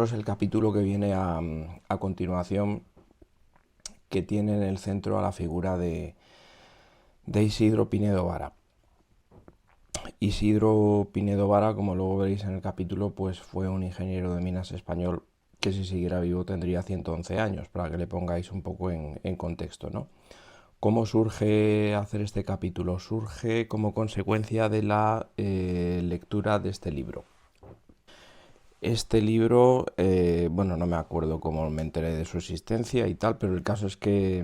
comentaros el capítulo que viene a continuación, que tiene en el centro a la figura de Isidro Pinedo Vara. Isidro Pinedo Vara, como luego veréis en el capítulo, pues fue un ingeniero de minas español que, si siguiera vivo, tendría 111 años, para que le pongáis un poco en contexto, ¿no? ¿Cómo surge hacer este capítulo? Surge como consecuencia de la lectura de este libro. Este libro, bueno, no me acuerdo cómo me enteré de su existencia y tal, pero el caso es que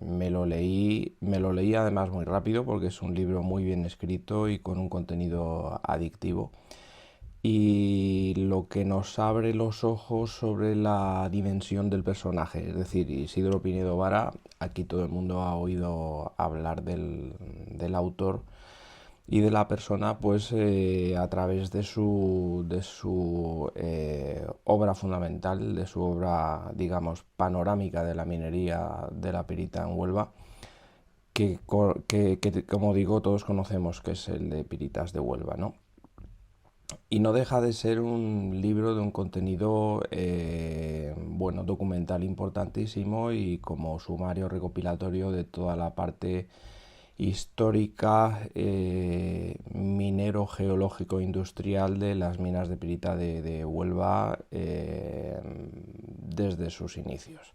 me lo leí además muy rápido, porque es un libro muy bien escrito y con un contenido adictivo, y lo que nos abre los ojos sobre la dimensión del personaje. Es decir, Isidro Pinedo Vara, aquí todo el mundo ha oído hablar del autor y de la persona, pues a través de su obra fundamental, de su obra, digamos, panorámica de la minería de la pirita en Huelva, que, como digo, todos conocemos, que es el de Piritas de Huelva, ¿no? Y no deja de ser un libro de un contenido, bueno, documental importantísimo, y como sumario recopilatorio de toda la parte histórica, minero, geológico, industrial de las minas de pirita de Huelva, desde sus inicios.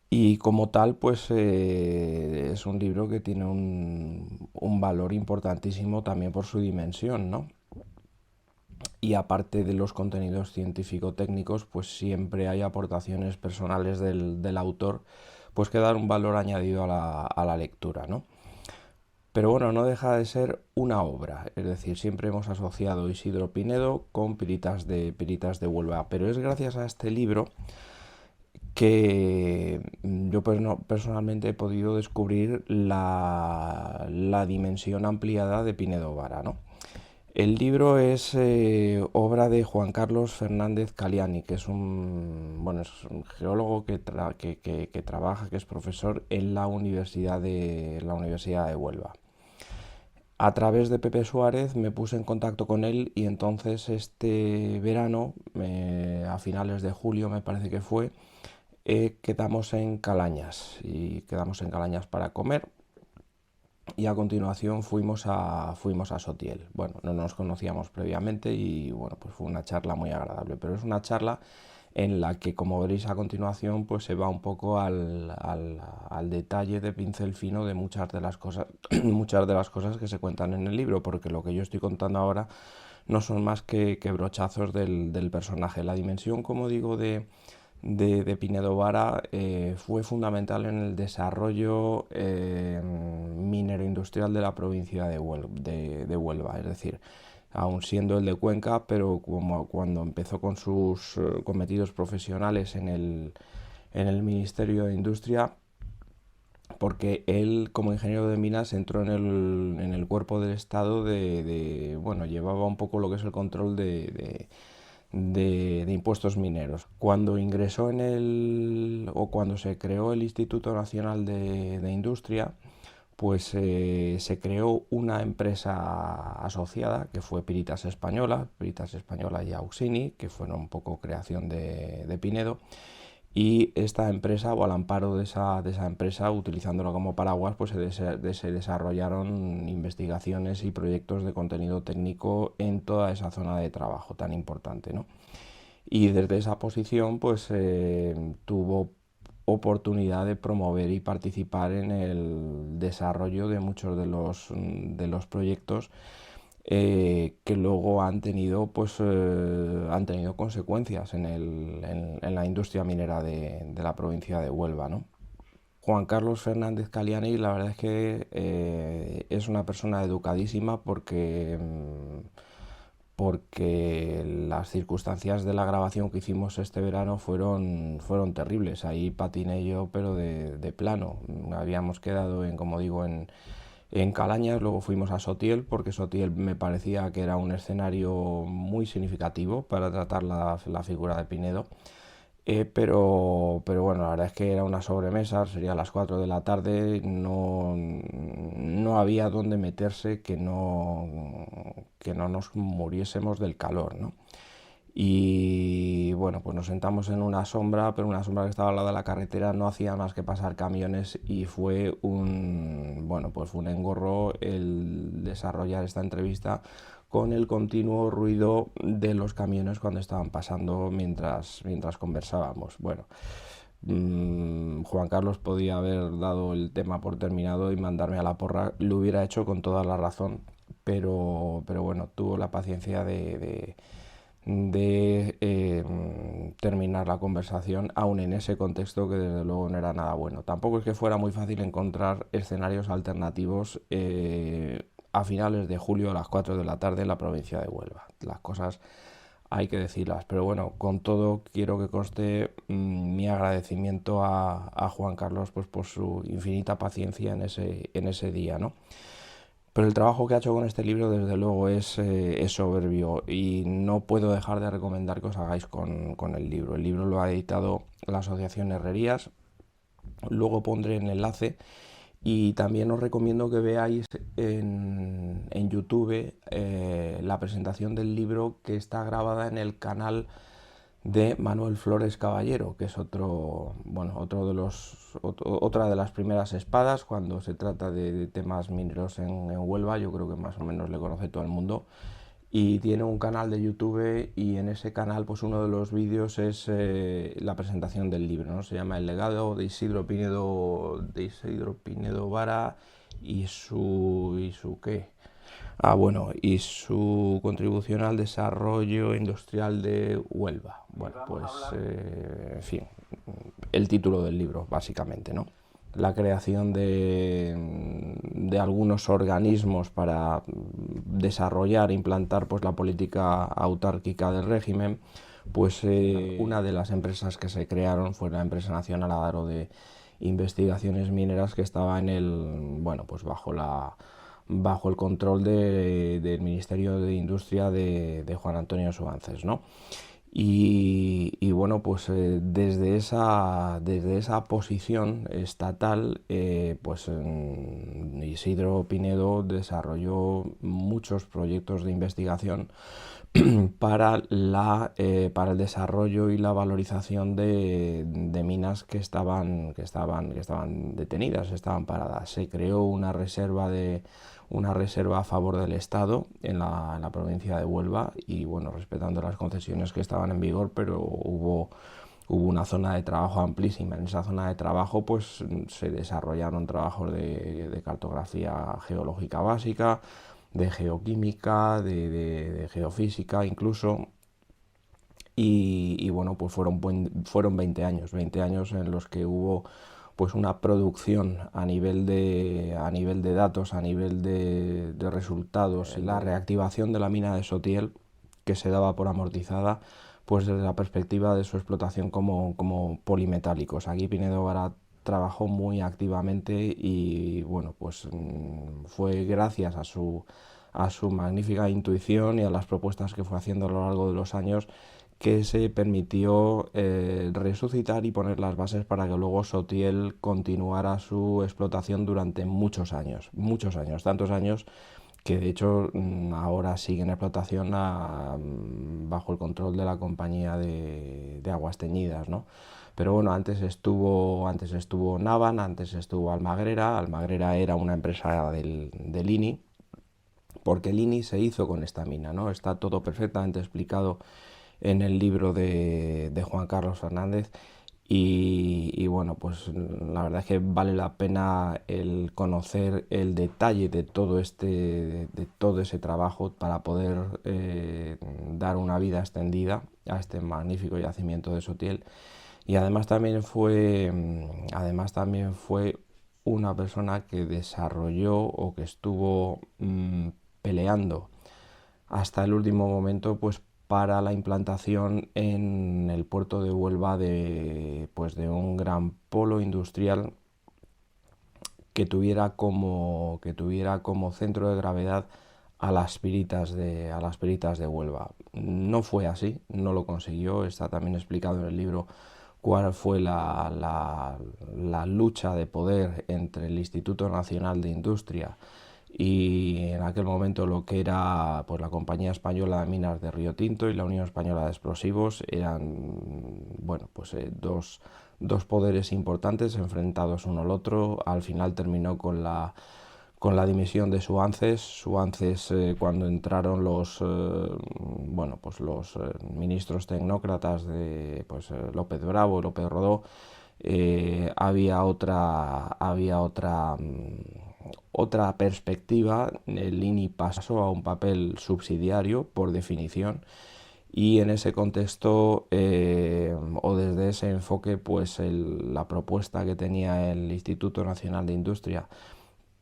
Y como tal, pues es un libro que tiene un valor importantísimo también por su dimensión, ¿no? Y aparte de los contenidos científico-técnicos, pues siempre hay aportaciones personales del autor, pues que dan un valor añadido a la lectura, ¿no? Pero bueno, no deja de ser una obra, es decir, siempre hemos asociado Isidro Pinedo con Piritas de Huelva, pero es gracias a este libro que yo pues no, personalmente he podido descubrir la dimensión ampliada de Pinedo Vara, ¿no? El libro es obra de Juan Carlos Fernández Caliani, que es bueno, es un geólogo que trabaja, que es profesor en la Universidad de Huelva. A través de Pepe Suárez me puse en contacto con él, y entonces este verano, a finales de julio me parece que fue, quedamos en Calañas para comer, y a continuación fuimos a Sotiel. Bueno, no nos conocíamos previamente y bueno, pues fue una charla muy agradable, pero es una charla en la que, como veréis a continuación, pues se va un poco al detalle de pincel fino de muchas de las cosas, muchas de las cosas que se cuentan en el libro, porque lo que yo estoy contando ahora no son más que brochazos del personaje. La dimensión, como digo, de Pinedo Vara fue fundamental en el desarrollo minero industrial de la provincia de Huelva, es decir, aun siendo el de Cuenca, pero como cuando empezó con sus cometidos profesionales en el Ministerio de Industria, porque él, como ingeniero de minas, entró en el cuerpo del Estado bueno, llevaba un poco lo que es el control de impuestos mineros. Cuando ingresó o cuando se creó el Instituto Nacional de Industria, pues se creó una empresa asociada, que fue Piritas Española y Auxini, que fueron un poco creación de Pinedo. Y esta empresa, o al amparo de esa empresa, utilizándola como paraguas, pues se desarrollaron investigaciones y proyectos de contenido técnico en toda esa zona de trabajo tan importante, ¿no? Y desde esa posición, pues tuvo oportunidad de promover y participar en el desarrollo de muchos de los proyectos que luego han tenido consecuencias en la industria minera de la provincia de Huelva, ¿no? Juan Carlos Fernández Caliani, la verdad es que es una persona educadísima, porque las circunstancias de la grabación que hicimos este verano fueron terribles. Ahí patiné yo, pero de plano. Habíamos quedado como digo, en Calañas, luego fuimos a Sotiel, porque Sotiel me parecía que era un escenario muy significativo para tratar la figura de Pinedo. Pero bueno, la verdad es que era una sobremesa, sería a las 4 de la tarde, no había dónde meterse que no nos muriésemos del calor, ¿no? Y bueno, pues nos sentamos en una sombra, pero una sombra que estaba al lado de la carretera, no hacía más que pasar camiones y fue bueno, pues fue un engorro el desarrollar esta entrevista con el continuo ruido de los camiones cuando estaban pasando mientras conversábamos. Bueno, Juan Carlos podía haber dado el tema por terminado y mandarme a la porra, lo hubiera hecho con toda la razón, pero bueno, tuvo la paciencia de terminar la conversación, aún en ese contexto que desde luego no era nada bueno. Tampoco es que fuera muy fácil encontrar escenarios alternativos a finales de julio a las 4 de la tarde en la provincia de Huelva. Las cosas hay que decirlas, pero bueno, con todo quiero que conste mi agradecimiento a Juan Carlos pues, por su infinita paciencia en ese día, ¿no? Pero el trabajo que ha hecho con este libro, desde luego, es soberbio y no puedo dejar de recomendar que os hagáis con el libro. El libro lo ha editado la Asociación Herrerías, luego pondré el enlace y también os recomiendo que veáis en YouTube la presentación del libro que está grabada en el canal de Manuel Flores Caballero, que es otra de las primeras espadas cuando se trata de temas mineros en Huelva. Yo creo que más o menos le conoce todo el mundo. Y tiene un canal de YouTube y en ese canal pues uno de los vídeos es la presentación del libro, ¿no? Se llama El legado de Isidro Pinedo Vara y su ¿qué? Bueno, y su contribución al desarrollo industrial de Huelva. Bueno, pues, en fin, el título del libro, básicamente, ¿no? La creación de algunos organismos para desarrollar e implantar pues, la política autárquica del régimen, pues una de las empresas que se crearon fue la Empresa Nacional Adaro de Investigaciones Mineras, que estaba bueno, pues bajo el control del Ministerio de Industria de Juan Antonio Suances, ¿no? Bueno, pues desde esa posición estatal, pues Isidro Pinedo desarrolló muchos proyectos de investigación para el desarrollo y la valorización de minas que estaban detenidas, estaban paradas. Se creó una reserva a favor del Estado en la provincia de Huelva y bueno, respetando las concesiones que estaban en vigor, pero hubo una zona de trabajo amplísima. En esa zona de trabajo pues se desarrollaron trabajos de cartografía geológica básica, de geoquímica, de geofísica incluso. Bueno, pues fueron 20 años en los que hubo pues una producción a nivel de datos, a nivel de resultados, la reactivación de la mina de Sotiel, que se daba por amortizada, pues desde la perspectiva de su explotación como polimetálicos. Aquí Pinedo Vara trabajó muy activamente y bueno, pues fue gracias a su magnífica intuición y a las propuestas que fue haciendo a lo largo de los años que se permitió resucitar y poner las bases para que luego Sotiel continuara su explotación durante muchos años, tantos años que de hecho ahora sigue en explotación bajo el control de la compañía de aguas teñidas, ¿no? Pero bueno, antes estuvo Navan, antes estuvo Almagrera. Almagrera era una empresa del INI, porque el INI se hizo con esta mina, ¿no? Está todo perfectamente explicado en el libro de Juan Carlos Fernández bueno, pues la verdad es que vale la pena el conocer el detalle de todo ese trabajo para poder dar una vida extendida a este magnífico yacimiento de Sotiel. Y además también fue una persona que desarrolló o que estuvo peleando hasta el último momento pues para la implantación en el puerto de Huelva pues de un gran polo industrial que tuviera como centro de gravedad a las Piritas de Huelva. No fue así, no lo consiguió, está también explicado en el libro cuál fue la lucha de poder entre el Instituto Nacional de Industria y en aquel momento lo que era pues, la Compañía Española de Minas de Río Tinto y la Unión Española de Explosivos. Eran bueno, pues, dos poderes importantes enfrentados uno al otro. Al final terminó con la dimisión de Suances. Suances, cuando entraron bueno, pues los ministros tecnócratas de pues, López Bravo, López Rodó, otra perspectiva. El INI pasó a un papel subsidiario por definición, y en ese contexto, o desde ese enfoque, pues la propuesta que tenía el Instituto Nacional de Industria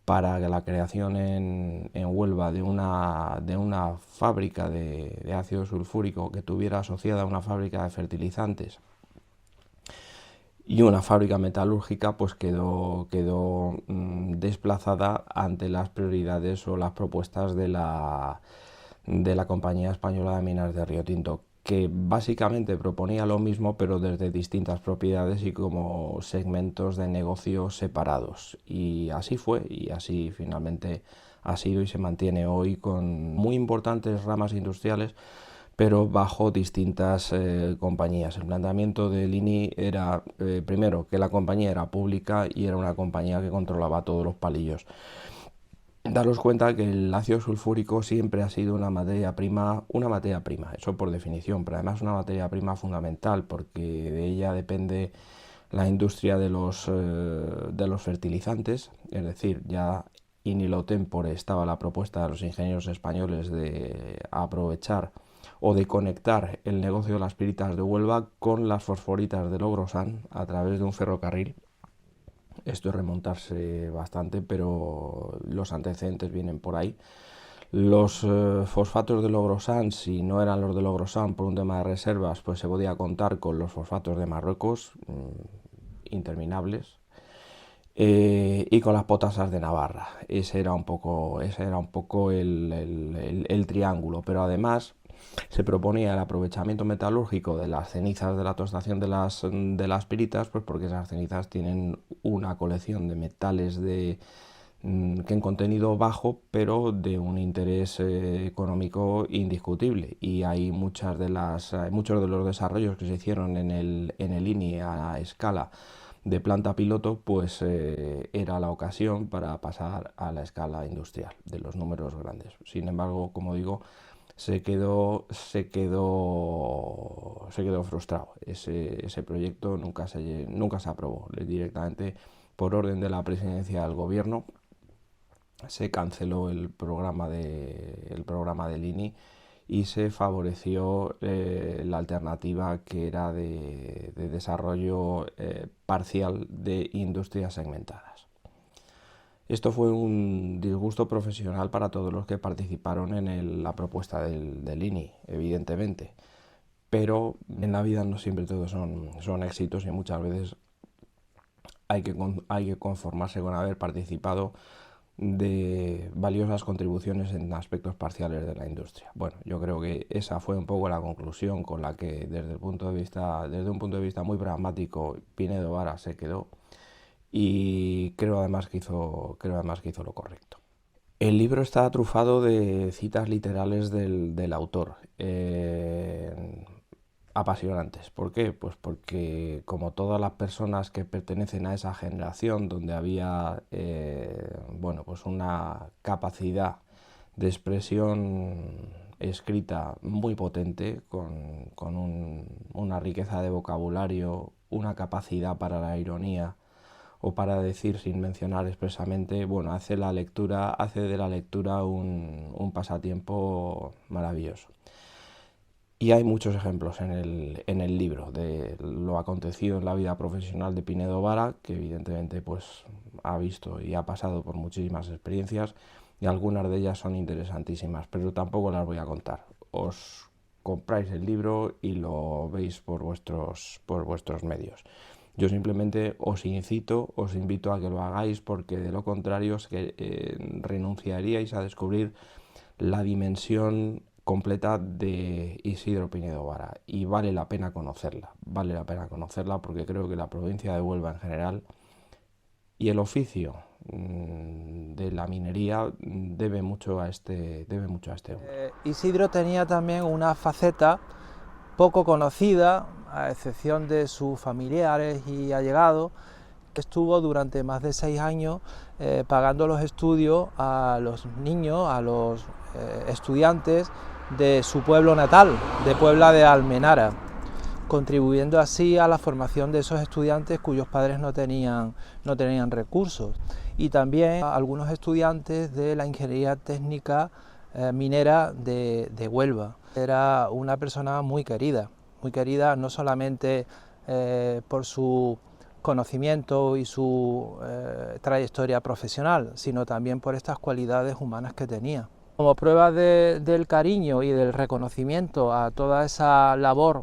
para la creación en Huelva de una fábrica de ácido sulfúrico que tuviera asociada una fábrica de fertilizantes y una fábrica metalúrgica, pues quedó desplazada ante las prioridades o las propuestas de la Compañía Española de Minas de Río Tinto, que básicamente proponía lo mismo pero desde distintas propiedades y como segmentos de negocio separados. Y así fue, y así finalmente ha sido y se mantiene hoy, con muy importantes ramas industriales pero bajo distintas compañías. El planteamiento del INI era, primero, que la compañía era pública y era una compañía que controlaba todos los palillos. Daros cuenta que el ácido sulfúrico siempre ha sido una materia prima, eso por definición, pero además una materia prima fundamental, porque de ella depende la industria de los fertilizantes. Es decir, ya in illo tempore estaba la propuesta de los ingenieros españoles de aprovechar o de conectar el negocio de las piritas de Huelva con las fosforitas de Logrosán a través de un ferrocarril. Esto es remontarse bastante, pero los antecedentes vienen por ahí. Los fosfatos de Logrosán, si no eran los de Logrosán por un tema de reservas, pues se podía contar con los fosfatos de Marruecos, interminables, y con las potasas de Navarra. Ese era un poco el triángulo, pero además se proponía el aprovechamiento metalúrgico de las cenizas de la tostación de las piritas, pues porque esas cenizas tienen una colección de metales que en contenido bajo, pero de un interés económico indiscutible. Y hay muchos de los desarrollos que se hicieron en el INI a escala de planta piloto, pues era la ocasión para pasar a la escala industrial de los números grandes. Sin embargo, como digo, se quedó frustrado. Ese proyecto nunca se aprobó. Directamente, por orden de la presidencia del gobierno, se canceló el programa del INI y se favoreció la alternativa, que era de desarrollo parcial de industrias segmentadas. Esto fue un disgusto profesional para todos los que participaron en la propuesta del INI, evidentemente, pero en la vida no siempre todos son éxitos, y muchas veces hay que conformarse con haber participado de valiosas contribuciones en aspectos parciales de la industria. Bueno, yo creo que esa fue un poco la conclusión con la que desde un punto de vista muy pragmático, Pinedo Vara se quedó, y creo además que hizo lo correcto. El libro está trufado de citas literales del autor, apasionantes. ¿Por qué? Pues porque, como todas las personas que pertenecen a esa generación donde había bueno, pues una capacidad de expresión escrita muy potente, con una riqueza de vocabulario, una capacidad para la ironía o para decir sin mencionar expresamente, bueno, hace de la lectura un pasatiempo maravilloso. Y hay muchos ejemplos en el libro de lo acontecido en la vida profesional de Pinedo Vara, que evidentemente pues ha visto y ha pasado por muchísimas experiencias, y algunas de ellas son interesantísimas, pero tampoco las voy a contar. Os compráis el libro y lo veis por vuestros medios. Yo simplemente os invito a que lo hagáis, porque de lo contrario es que renunciaríais a descubrir la dimensión completa de Isidro Pinedo Vara, y vale la pena conocerla porque creo que la provincia de Huelva en general y el oficio de la minería debe mucho a este hombre. Isidro tenía también una faceta poco conocida, a excepción de sus familiares y allegados, que estuvo durante más de 6 años pagando los estudios a los niños, a los estudiantes de su pueblo natal, de Puebla de Almenara, contribuyendo así a la formación de esos estudiantes cuyos padres no tenían recursos, y también a algunos estudiantes de la Ingeniería Técnica Minera de Huelva. Era una persona muy querida no solamente por su conocimiento y su trayectoria profesional, sino también por estas cualidades humanas que tenía. Como prueba del cariño y del reconocimiento a toda esa labor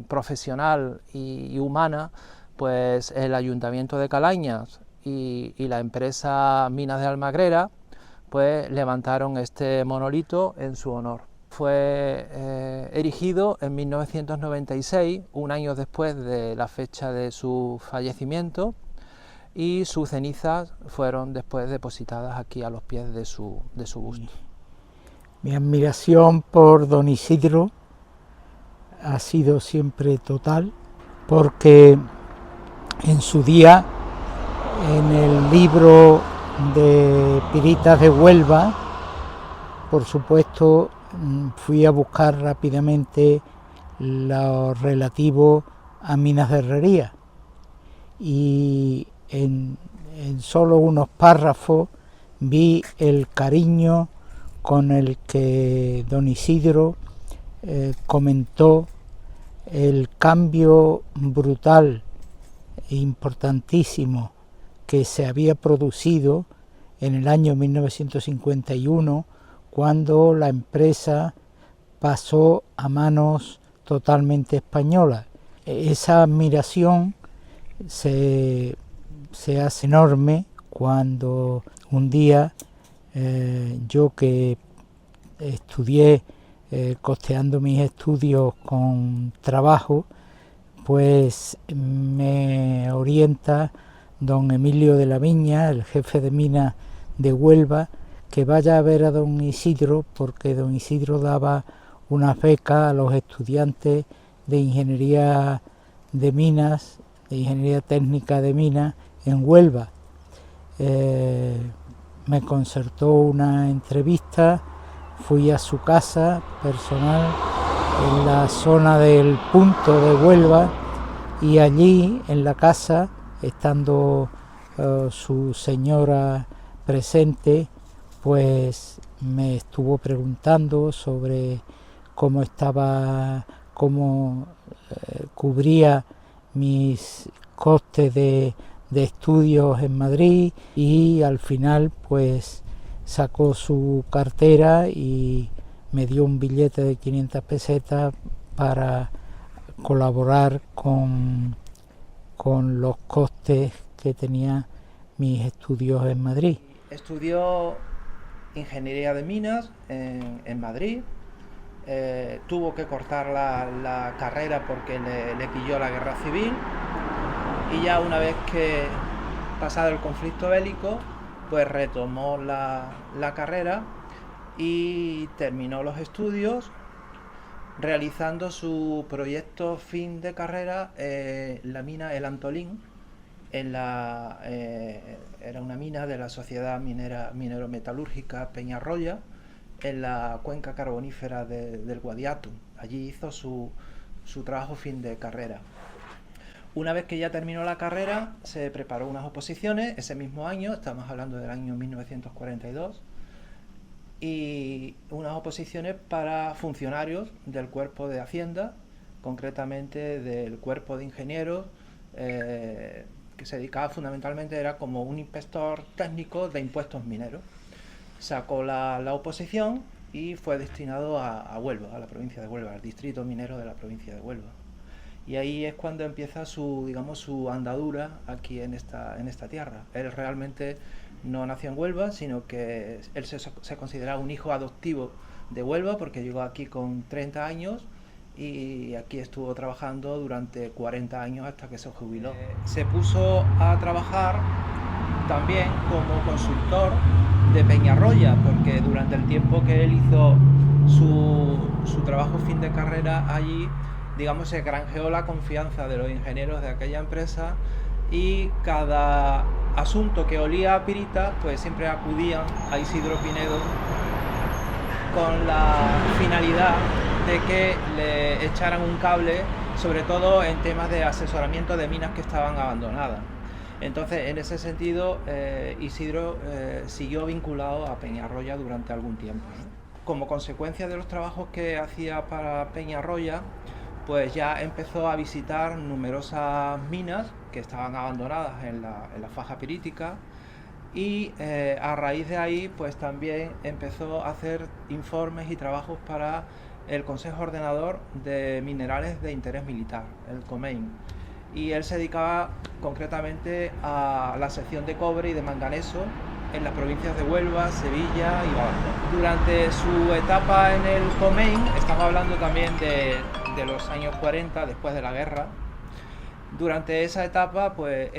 profesional y humana, pues el Ayuntamiento de Calañas y la empresa Minas de Almagrera pues levantaron este monolito en su honor. Fue erigido en 1996, un año después de la fecha de su fallecimiento, y sus cenizas fueron después depositadas aquí a los pies de su busto. Mi admiración por don Isidro ha sido siempre total, porque en su día, en el libro de Piritas de Huelva, por supuesto, fui a buscar rápidamente lo relativo a minas de herrería, y en solo unos párrafos vi el cariño con el que don Isidro comentó el cambio brutal e importantísimo que se había producido en el año 1951, cuando la empresa pasó a manos totalmente españolas. Esa admiración se hace enorme cuando un día yo, que estudié costeando mis estudios con trabajo, pues me orienta don Emilio de la Viña, el jefe de minas de Huelva, que vaya a ver a don Isidro, porque don Isidro daba unas becas a los estudiantes de ingeniería de minas, de ingeniería técnica de minas en Huelva. Me concertó una entrevista, fui a su casa personal en la zona del Punto de Huelva, y allí en la casa, estando su señora presente, pues me estuvo preguntando sobre cómo cubría mis costes de estudios en Madrid, y al final pues sacó su cartera y me dio un billete de 500 pesetas para colaborar con los costes que tenía mis estudios en Madrid. Estudió ingeniería de minas en Madrid. Tuvo que cortar la carrera porque le pilló la guerra civil, y ya una vez que pasado el conflicto bélico, pues retomó la carrera y terminó los estudios, realizando su proyecto fin de carrera, la mina El Antolín, era una mina de la Sociedad Minero-Metalúrgica Peñarroya, en la cuenca carbonífera del Guadiato. Allí hizo su trabajo fin de carrera. Una vez que ya terminó la carrera, se preparó unas oposiciones ese mismo año, estamos hablando del año 1942, y unas oposiciones para funcionarios del cuerpo de Hacienda, concretamente del cuerpo de ingenieros, que se dedicaba fundamentalmente, era como un inspector técnico de impuestos mineros. Sacó la oposición y fue destinado a Huelva, a la provincia de Huelva, al distrito minero de la provincia de Huelva. Y ahí es cuando empieza su andadura aquí en esta tierra. Él realmente no nació en Huelva, sino que él se considera un hijo adoptivo de Huelva, porque llegó aquí con 30 años y aquí estuvo trabajando durante 40 años hasta que se jubiló. Se puso a trabajar también como consultor de Peñarroya, porque durante el tiempo que él hizo su trabajo fin de carrera allí, digamos, se granjeó la confianza de los ingenieros de aquella empresa, y cada asunto que olía a pirita, pues siempre acudían a Isidro Pinedo con la finalidad de que le echaran un cable, sobre todo en temas de asesoramiento de minas que estaban abandonadas. Entonces, en ese sentido, Isidro siguió vinculado a Peñarroya durante algún tiempo, ¿no? Como consecuencia de los trabajos que hacía para Peñarroya, pues ya empezó a visitar numerosas minas que estaban abandonadas en la faja pirítica, y a raíz de ahí pues también empezó a hacer informes y trabajos para el Consejo Ordenador de Minerales de Interés Militar, el COMEIN, y él se dedicaba concretamente a la sección de cobre y de manganeso en las provincias de Huelva, Sevilla y Badajoz. Durante su etapa en el COMEIN, estamos hablando también de los años 40, después de la guerra, durante esa etapa, pues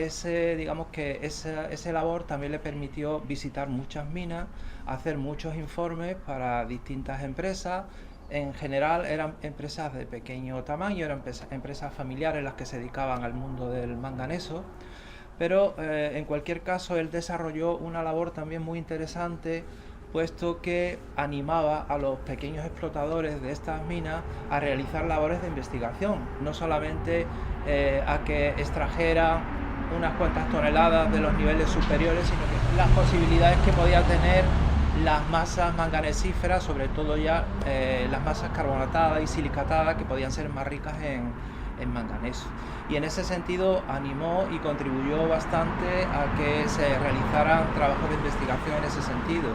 digamos que ese labor también le permitió visitar muchas minas, hacer muchos informes para distintas empresas. En general eran empresas de pequeño tamaño, eran empresas familiares las que se dedicaban al mundo del manganeso, pero en cualquier caso él desarrolló una labor también muy interesante, puesto que animaba a los pequeños explotadores de estas minas a realizar labores de investigación, no solamente a que extrajeran unas cuantas toneladas de los niveles superiores, sino que las posibilidades que podía tener las masas manganesíferas, sobre todo ya las masas carbonatadas y silicatadas, que podían ser más ricas en manganeso. Y en ese sentido animó y contribuyó bastante a que se realizaran trabajos de investigación en ese sentido.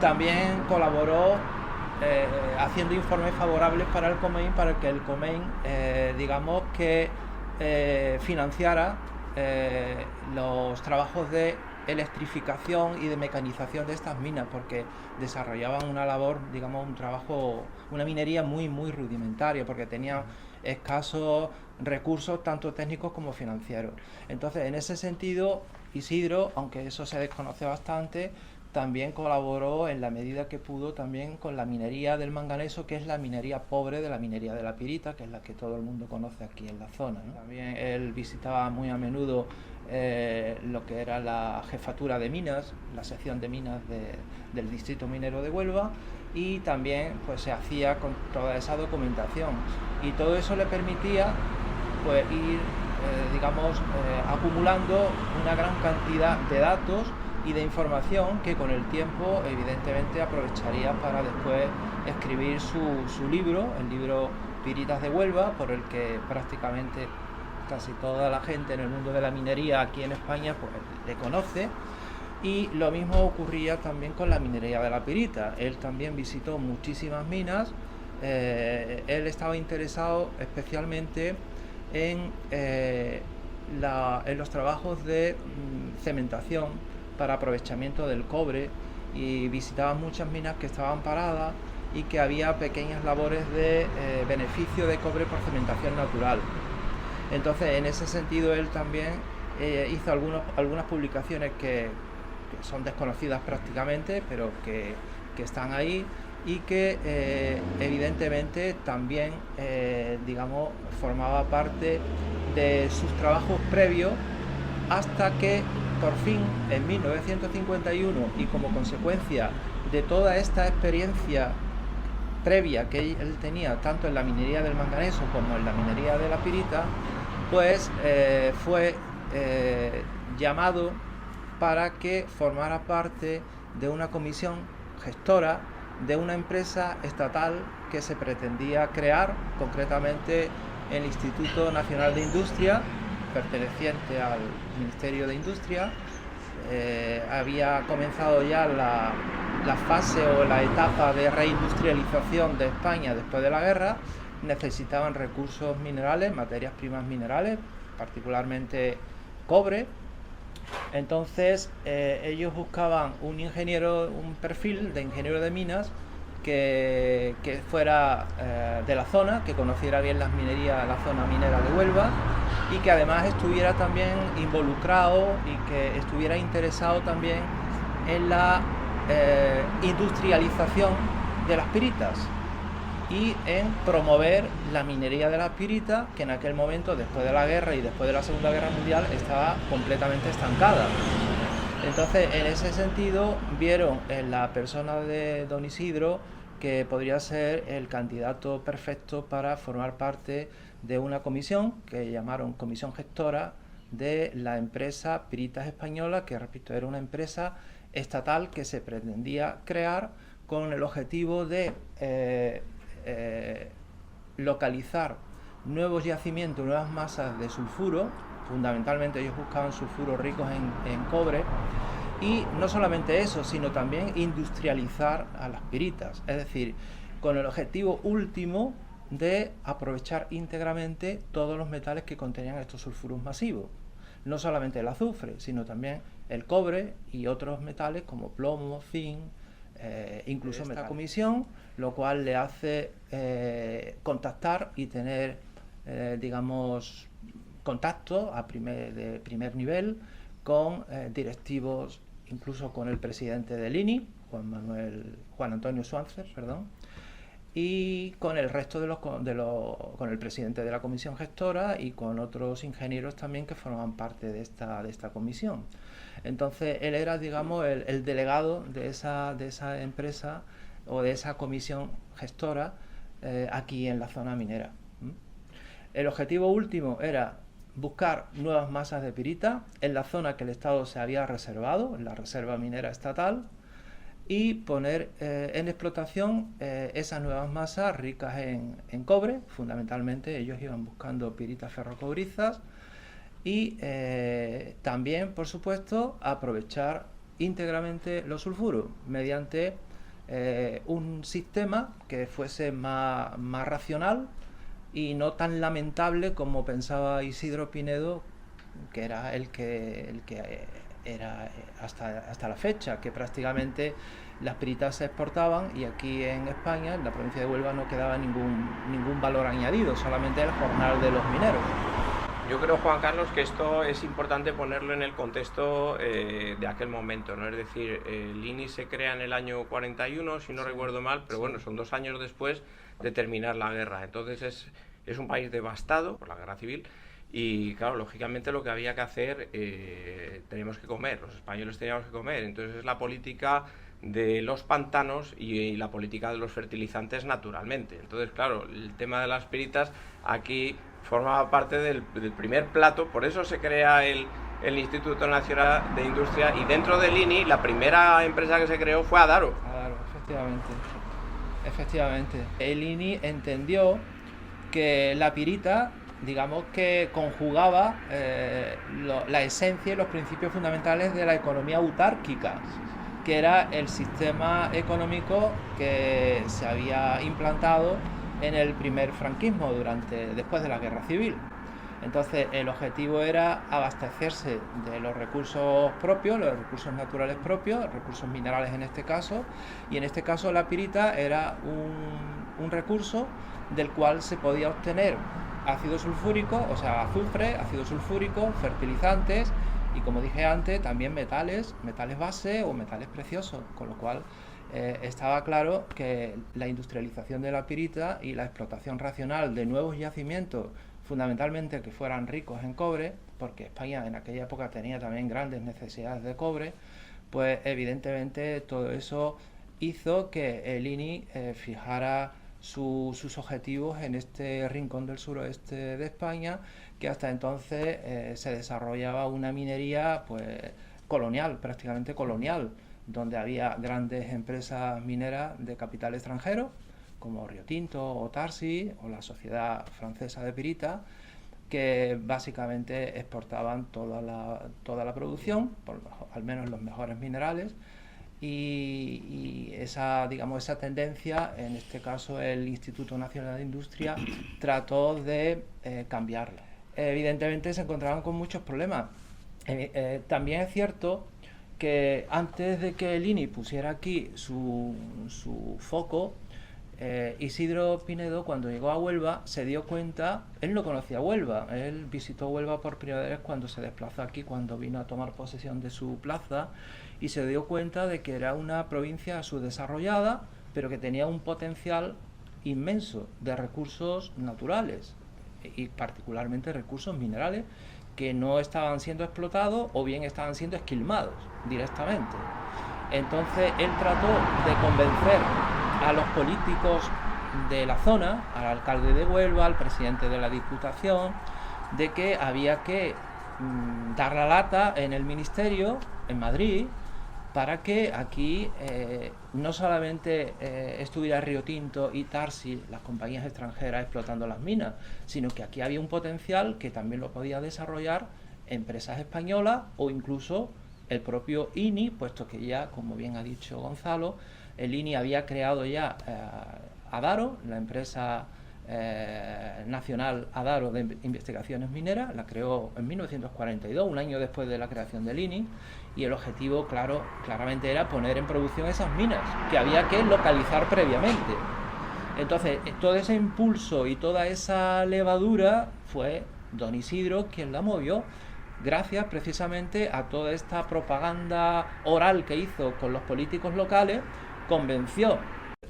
También colaboró haciendo informes favorables para el COMEIN, para que el COMEIN digamos que financiara los trabajos de electrificación y de mecanización de estas minas, porque desarrollaban una labor, digamos, un trabajo, una minería muy rudimentaria, porque tenían escasos recursos tanto técnicos como financieros. Entonces, en ese sentido, Isidro, aunque eso se desconoce bastante, también colaboró en la medida que pudo también con la minería del manganeso, que es la minería pobre de la minería de la pirita, que es la que todo el mundo conoce aquí en la zona, ¿no? También él visitaba muy a menudo lo que era la jefatura de minas, la sección de minas del distrito minero de Huelva, y también pues se hacía con toda esa documentación, y todo eso le permitía pues ir digamos acumulando una gran cantidad de datos y de información que con el tiempo evidentemente aprovecharía para después escribir su libro, el libro Piritas de Huelva, por el que prácticamente casi toda la gente en el mundo de la minería aquí en España pues le conoce. Y lo mismo ocurría también con la minería de la pirita. Él también visitó muchísimas minas. Él estaba interesado especialmente en los trabajos de cementación para aprovechamiento del cobre, y visitaba muchas minas que estaban paradas y que había pequeñas labores de beneficio de cobre por cementación natural. Entonces, en ese sentido, él también hizo algunas publicaciones que son desconocidas prácticamente, pero que están ahí, y que evidentemente también digamos formaba parte de sus trabajos previos, hasta que por fin en 1951, y como consecuencia de toda esta experiencia previa que él tenía tanto en la minería del manganeso como en la minería de la pirita, pues fue llamado para que formara parte de una comisión gestora de una empresa estatal que se pretendía crear, concretamente el Instituto Nacional de Industria, perteneciente al Ministerio de Industria. Había comenzado ya la fase o la etapa de reindustrialización de España después de la guerra. Necesitaban recursos minerales, materias primas minerales, particularmente cobre. Entonces ellos buscaban un perfil de ingeniero de minas que fuera de la zona, que conociera bien las minerías, la zona minera de Huelva, y que además estuviera también involucrado y que estuviera interesado también en la industrialización de las piritas y en promover la minería de las piritas, que en aquel momento, después de la guerra y después de la Segunda Guerra Mundial, estaba completamente estancada. Entonces, en ese sentido, vieron en la persona de don Isidro que podría ser el candidato perfecto para formar parte de una comisión que llamaron Comisión Gestora de la empresa Piritas Española, que repito, era una empresa estatal que se pretendía crear con el objetivo de localizar nuevos yacimientos, nuevas masas de sulfuro. Fundamentalmente ellos buscaban sulfuros ricos en cobre, y no solamente eso, sino también industrializar a las piritas, es decir, con el objetivo último de aprovechar íntegramente todos los metales que contenían estos sulfuros masivos, no solamente el azufre, sino también el cobre y otros metales como plomo, zinc, incluso esta comisión, lo cual le hace contactar y tener, digamos, contacto de primer nivel con directivos, incluso con el presidente del INI, Juan Antonio Suárez, perdón, y con el resto con el presidente de la comisión gestora y con otros ingenieros también que formaban parte de esta comisión. Entonces él era, digamos, el delegado de esa empresa o de esa comisión gestora aquí en la zona minera. El objetivo último era buscar nuevas masas de pirita en la zona que el Estado se había reservado, en la reserva minera estatal, y poner en explotación esas nuevas masas ricas en cobre. Fundamentalmente ellos iban buscando piritas ferrocobrizas, y también, por supuesto, aprovechar íntegramente los sulfuros mediante un sistema que fuese más racional y no tan lamentable como pensaba Isidro Pinedo, que era el que era hasta la fecha, que prácticamente las piritas se exportaban y aquí en España, en la provincia de Huelva, no quedaba ningún valor añadido, solamente el jornal de los mineros. Yo creo, Juan Carlos, que esto es importante ponerlo en el contexto de aquel momento, ¿no? Es decir, el INI se crea en el año 41, si no recuerdo mal, pero bueno, son 2 años después de terminar la guerra. Entonces es un país devastado por la guerra civil y, claro, lógicamente lo que había que hacer, teníamos que comer, los españoles teníamos que comer. Entonces es la política de los pantanos y la política de los fertilizantes naturalmente. Entonces, claro, el tema de las piritas aquí formaba parte del primer plato, por eso se crea el Instituto Nacional de Industria, y dentro del INI la primera empresa que se creó fue Adaro. Adaro, efectivamente. El INI entendió que la pirita, digamos, que conjugaba la esencia y los principios fundamentales de la economía autárquica, que era el sistema económico que se había implantado en el primer franquismo después de la guerra civil. Entonces el objetivo era abastecerse de los recursos propios, los recursos naturales propios, recursos minerales en este caso, y en este caso la pirita era un recurso del cual se podía obtener ácido sulfúrico, o sea, azufre, ácido sulfúrico, fertilizantes y, como dije antes, también metales base o metales preciosos, con lo cual estaba claro que la industrialización de la pirita y la explotación racional de nuevos yacimientos, fundamentalmente que fueran ricos en cobre, porque España en aquella época tenía también grandes necesidades de cobre, pues evidentemente todo eso hizo que el INI fijara sus objetivos en este rincón del suroeste de España, que hasta entonces se desarrollaba una minería pues colonial, prácticamente colonial, donde había grandes empresas mineras de capital extranjero, como Rio Tinto o Tarsi o la Sociedad Francesa de Pirita, que básicamente exportaban toda la producción, al menos los mejores minerales, y esa tendencia, en este caso el Instituto Nacional de Industria, trató de cambiarla. Evidentemente se encontraban con muchos problemas. También es cierto que antes de que el INI pusiera aquí su foco, Isidro Pinedo, cuando llegó a Huelva, se dio cuenta, él no conocía Huelva, él visitó Huelva por primera vez cuando se desplazó aquí, cuando vino a tomar posesión de su plaza, y se dio cuenta de que era una provincia subdesarrollada, pero que tenía un potencial inmenso de recursos naturales, y particularmente recursos minerales, que no estaban siendo explotados o bien estaban siendo esquilmados directamente. Entonces él trató de convencer a los políticos de la zona, al alcalde de Huelva, al presidente de la Diputación, de que había que dar la lata en el ministerio, en Madrid, para que aquí no solamente estuviera Río Tinto y Tarsi, las compañías extranjeras explotando las minas, sino que aquí había un potencial que también lo podía desarrollar empresas españolas o incluso el propio INI, puesto que ya, como bien ha dicho Gonzalo, el INI había creado ya Adaro, la empresa nacional Adaro de investigaciones mineras, la creó en 1942, un año después de la creación del INI, y el objetivo, claramente era poner en producción esas minas, que había que localizar previamente. Entonces, todo ese impulso y toda esa levadura fue don Isidro quien la movió, gracias precisamente a toda esta propaganda oral que hizo con los políticos locales. Convenció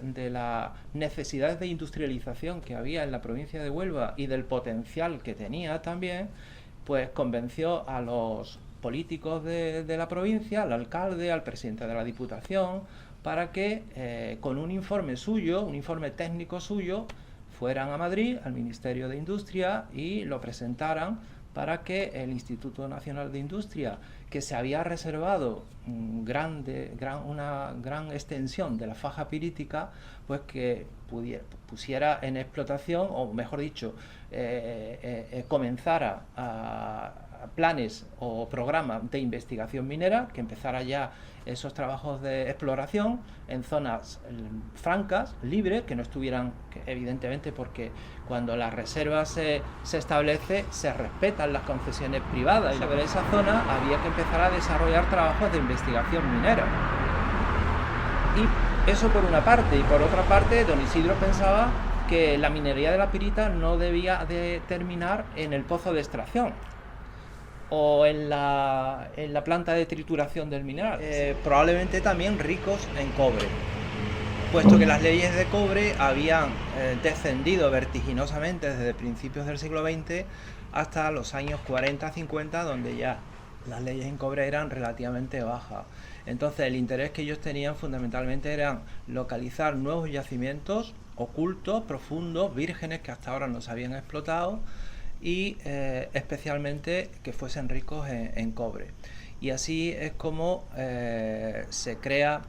de las necesidades de industrialización que había en la provincia de Huelva y del potencial que tenía también, pues convenció a los políticos de la provincia, al alcalde, al presidente de la Diputación, para que con un informe suyo, un informe técnico suyo, fueran a Madrid, al Ministerio de Industria, y lo presentaran para que el Instituto Nacional de Industria, que se había reservado una gran extensión de la faja pirítica, pues que pusiera en explotación, o mejor dicho, comenzara a planes o programas de investigación minera, que empezara ya esos trabajos de exploración en zonas francas, libres, que no estuvieran, evidentemente, porque cuando la reserva se establece, se respetan las concesiones privadas, y sobre esa zona había que empezar a desarrollar trabajos de investigación minera. Y eso por una parte, y por otra parte, don Isidro pensaba que la minería de la pirita no debía de terminar en el pozo de extracción o en la planta de trituración del mineral, probablemente también ricos en cobre, puesto que las leyes de cobre habían descendido vertiginosamente desde principios del siglo XX hasta los años 40-50, donde ya las leyes en cobre eran relativamente bajas. Entonces el interés que ellos tenían fundamentalmente era localizar nuevos yacimientos ocultos, profundos, vírgenes, que hasta ahora no se habían explotado, y especialmente que fuesen ricos en cobre. Y así es como se crea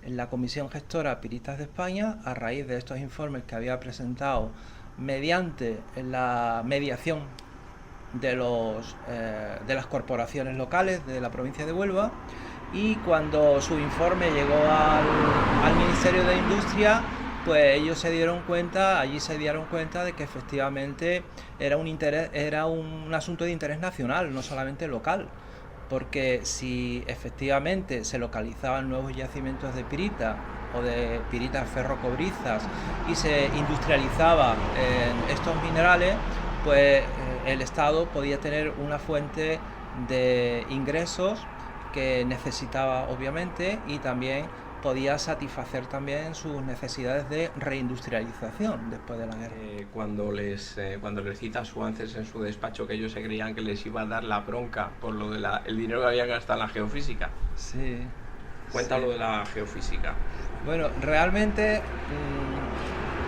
la Comisión Gestora Piritas de España, a raíz de estos informes que había presentado mediante la mediación de las corporaciones locales de la provincia de Huelva. Y cuando su informe llegó al Ministerio de Industria, pues ellos se dieron cuenta de que efectivamente era un asunto de interés nacional, no solamente local, porque si efectivamente se localizaban nuevos yacimientos de pirita o de piritas ferrocobrizas y se industrializaba estos minerales, pues el Estado podía tener una fuente de ingresos que necesitaba, obviamente, y también podía satisfacer también sus necesidades de reindustrialización después de la guerra. Cuando les cita Suances en su despacho que ellos se creían que les iba a dar la bronca por lo de el dinero que habían gastado en la geofísica. Sí. Cuéntalo de la geofísica. Bueno, realmente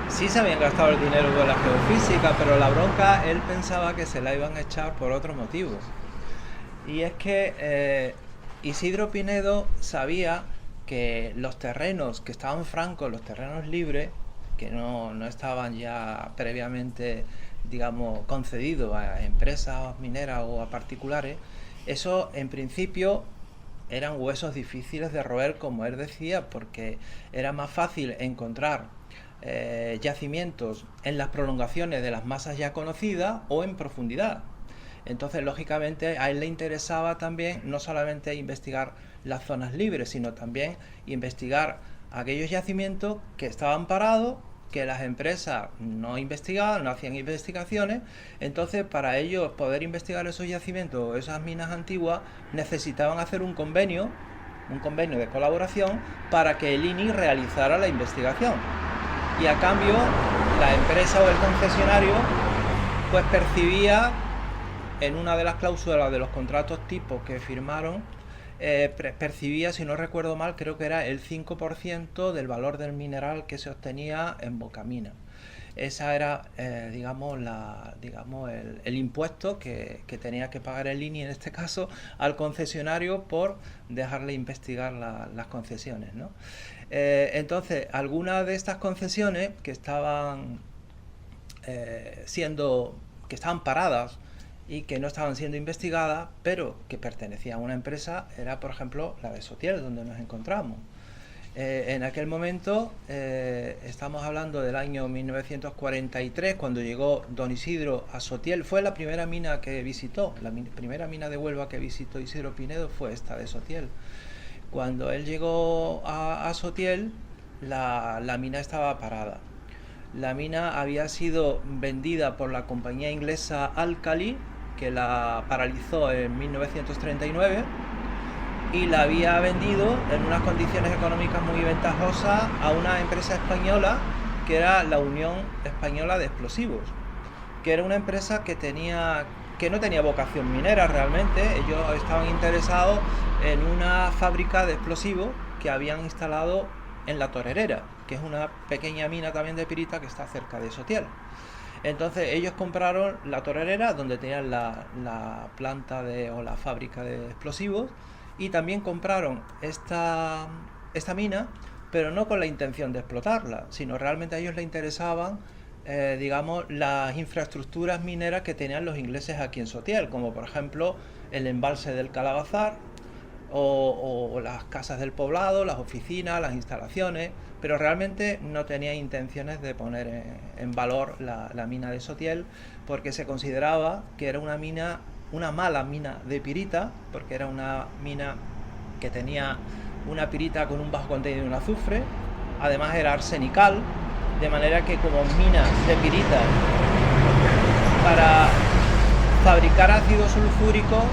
sí se habían gastado el dinero de la geofísica, pero la bronca él pensaba que se la iban a echar por otro motivo. Y es que Isidro Pinedo sabía que los terrenos que estaban francos, los terrenos libres, que no estaban ya previamente, digamos, concedidos a empresas mineras o a particulares, eso en principio eran huesos difíciles de roer, como él decía, porque era más fácil encontrar yacimientos en las prolongaciones de las masas ya conocidas o en profundidad. Entonces, lógicamente, a él le interesaba también no solamente investigar las zonas libres, sino también investigar aquellos yacimientos que estaban parados, que las empresas no investigaban, no hacían investigaciones. Entonces, para ellos poder investigar esos yacimientos, esas minas antiguas, necesitaban hacer un convenio de colaboración para que el INI realizara la investigación. Y a cambio, la empresa o el concesionario pues percibía en una de las cláusulas de los contratos tipo que firmaron, percibía, si no recuerdo mal, creo que era el 5% del valor del mineral que se obtenía en Bocamina. Esa era, digamos, el impuesto que tenía que pagar el INI, en este caso, al concesionario por dejarle investigar las concesiones, ¿no? Entonces, algunas de estas concesiones que estaban paradas y que no estaban siendo investigadas, pero que pertenecían a una empresa, era por ejemplo la de Sotiel, donde nos encontramos. En aquel momento, estamos hablando del año 1943, cuando llegó don Isidro a Sotiel. Fue la primera mina que visitó, la primera mina de Huelva que visitó Isidro Pinedo fue esta de Sotiel. Cuando él llegó a Sotiel, la mina estaba parada. La mina había sido vendida por la compañía inglesa Alkali, que la paralizó en 1939, y la había vendido en unas condiciones económicas muy ventajosas a una empresa española que era la Unión Española de Explosivos, que era una empresa que no tenía vocación minera realmente. Ellos estaban interesados en una fábrica de explosivos que habían instalado en La Torerera, que es una pequeña mina también de pirita que está cerca de Sotiel. Entonces ellos compraron La Torerera, donde tenían la planta o la fábrica de explosivos, y también compraron esta mina, pero no con la intención de explotarla, sino realmente a ellos les interesaban, digamos, las infraestructuras mineras que tenían los ingleses aquí en Sotiel, como por ejemplo el embalse del Calabazar, o las casas del poblado, las oficinas, las instalaciones, pero realmente no tenía intenciones de poner en valor la mina de Sotiel, porque se consideraba que era una mala mina de pirita, porque era una mina que tenía una pirita con un bajo contenido en azufre, además era arsenical, de manera que como mina de pirita, para fabricar ácido sulfúrico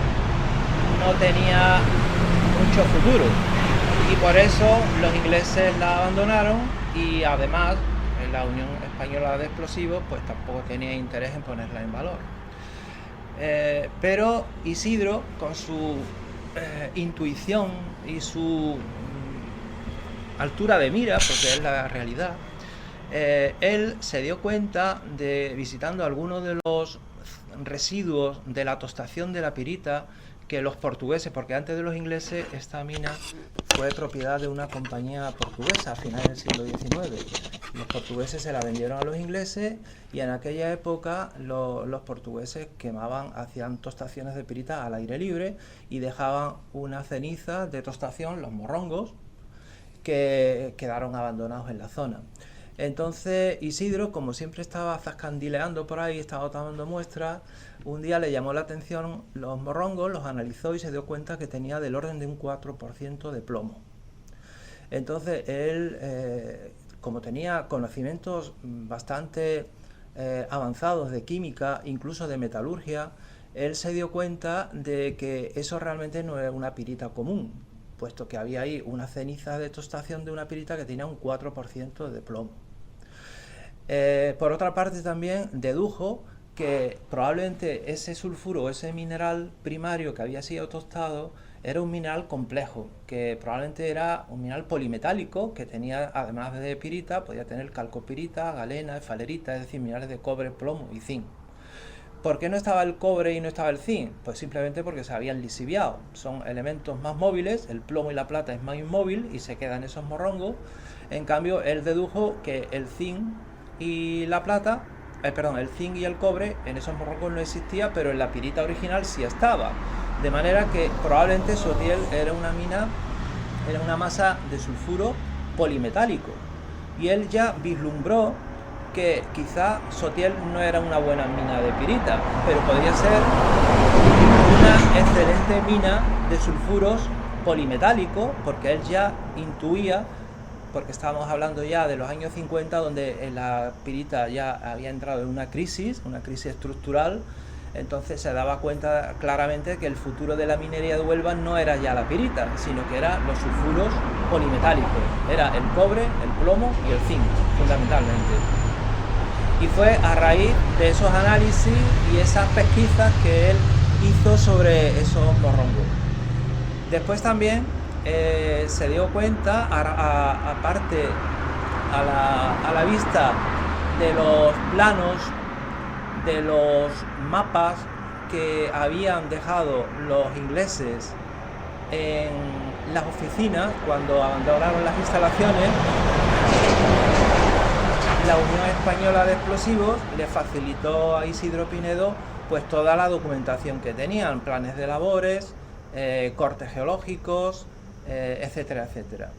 no tenía mucho futuro, y por eso los ingleses la abandonaron, y además la Unión Española de Explosivos pues tampoco tenía interés en ponerla en valor. Pero Isidro, con su intuición y su altura de mira, porque es la realidad, él se dio cuenta, visitando algunos de los residuos de la tostación de la pirita, que los portugueses, porque antes de los ingleses esta mina fue propiedad de una compañía portuguesa a finales del siglo XIX. Los portugueses se la vendieron a los ingleses, y en aquella época los portugueses hacían tostaciones de pirita al aire libre y dejaban una ceniza de tostación, los morrongos, que quedaron abandonados en la zona. Entonces Isidro, como siempre estaba zascandileando por ahí, estaba tomando muestras, un día le llamó la atención los morrongos, los analizó y se dio cuenta que tenía del orden de un 4% de plomo. Entonces él, como tenía conocimientos bastante avanzados de química, incluso de metalurgia, él se dio cuenta de que eso realmente no era una pirita común, puesto que había ahí una ceniza de tostación de una pirita que tenía un 4% de plomo. Por otra parte, también dedujo que probablemente ese sulfuro, ese mineral primario que había sido tostado, era un mineral complejo, que probablemente era un mineral polimetálico, que tenía, además de pirita, podía tener calcopirita, galena, esfalerita, es decir, minerales de cobre, plomo y zinc. ¿Por qué no estaba el cobre y no estaba el zinc? Pues simplemente porque se habían lisiviado. Son elementos más móviles, el plomo y la plata es más inmóvil y se quedan esos morrongos. En cambio, él dedujo que el zinc y la plata, el zinc y el cobre en esos morrongos no existía, pero en la pirita original sí estaba. De manera que probablemente Sotiel era una masa de sulfuro polimetálico. Y él ya vislumbró que quizá Sotiel no era una buena mina de pirita, pero podría ser una excelente mina de sulfuros polimetálicos, porque él ya intuía, porque estábamos hablando ya de los años 50, donde la pirita ya había entrado en una crisis estructural. Entonces se daba cuenta claramente que el futuro de la minería de Huelva no era ya la pirita, sino que eran los sulfuros polimetálicos. Era el cobre, el plomo y el zinc, fundamentalmente. Y fue a raíz de esos análisis y esas pesquisas que él hizo sobre esos morrongos. Después también se dio cuenta, aparte a la vista de los planos, de los mapas que habían dejado los ingleses en las oficinas cuando abandonaron las instalaciones, la Unión Española de Explosivos le facilitó a Isidro Pinedo pues toda la documentación que tenían, planes de labores, cortes geológicos, etcétera, etcétera.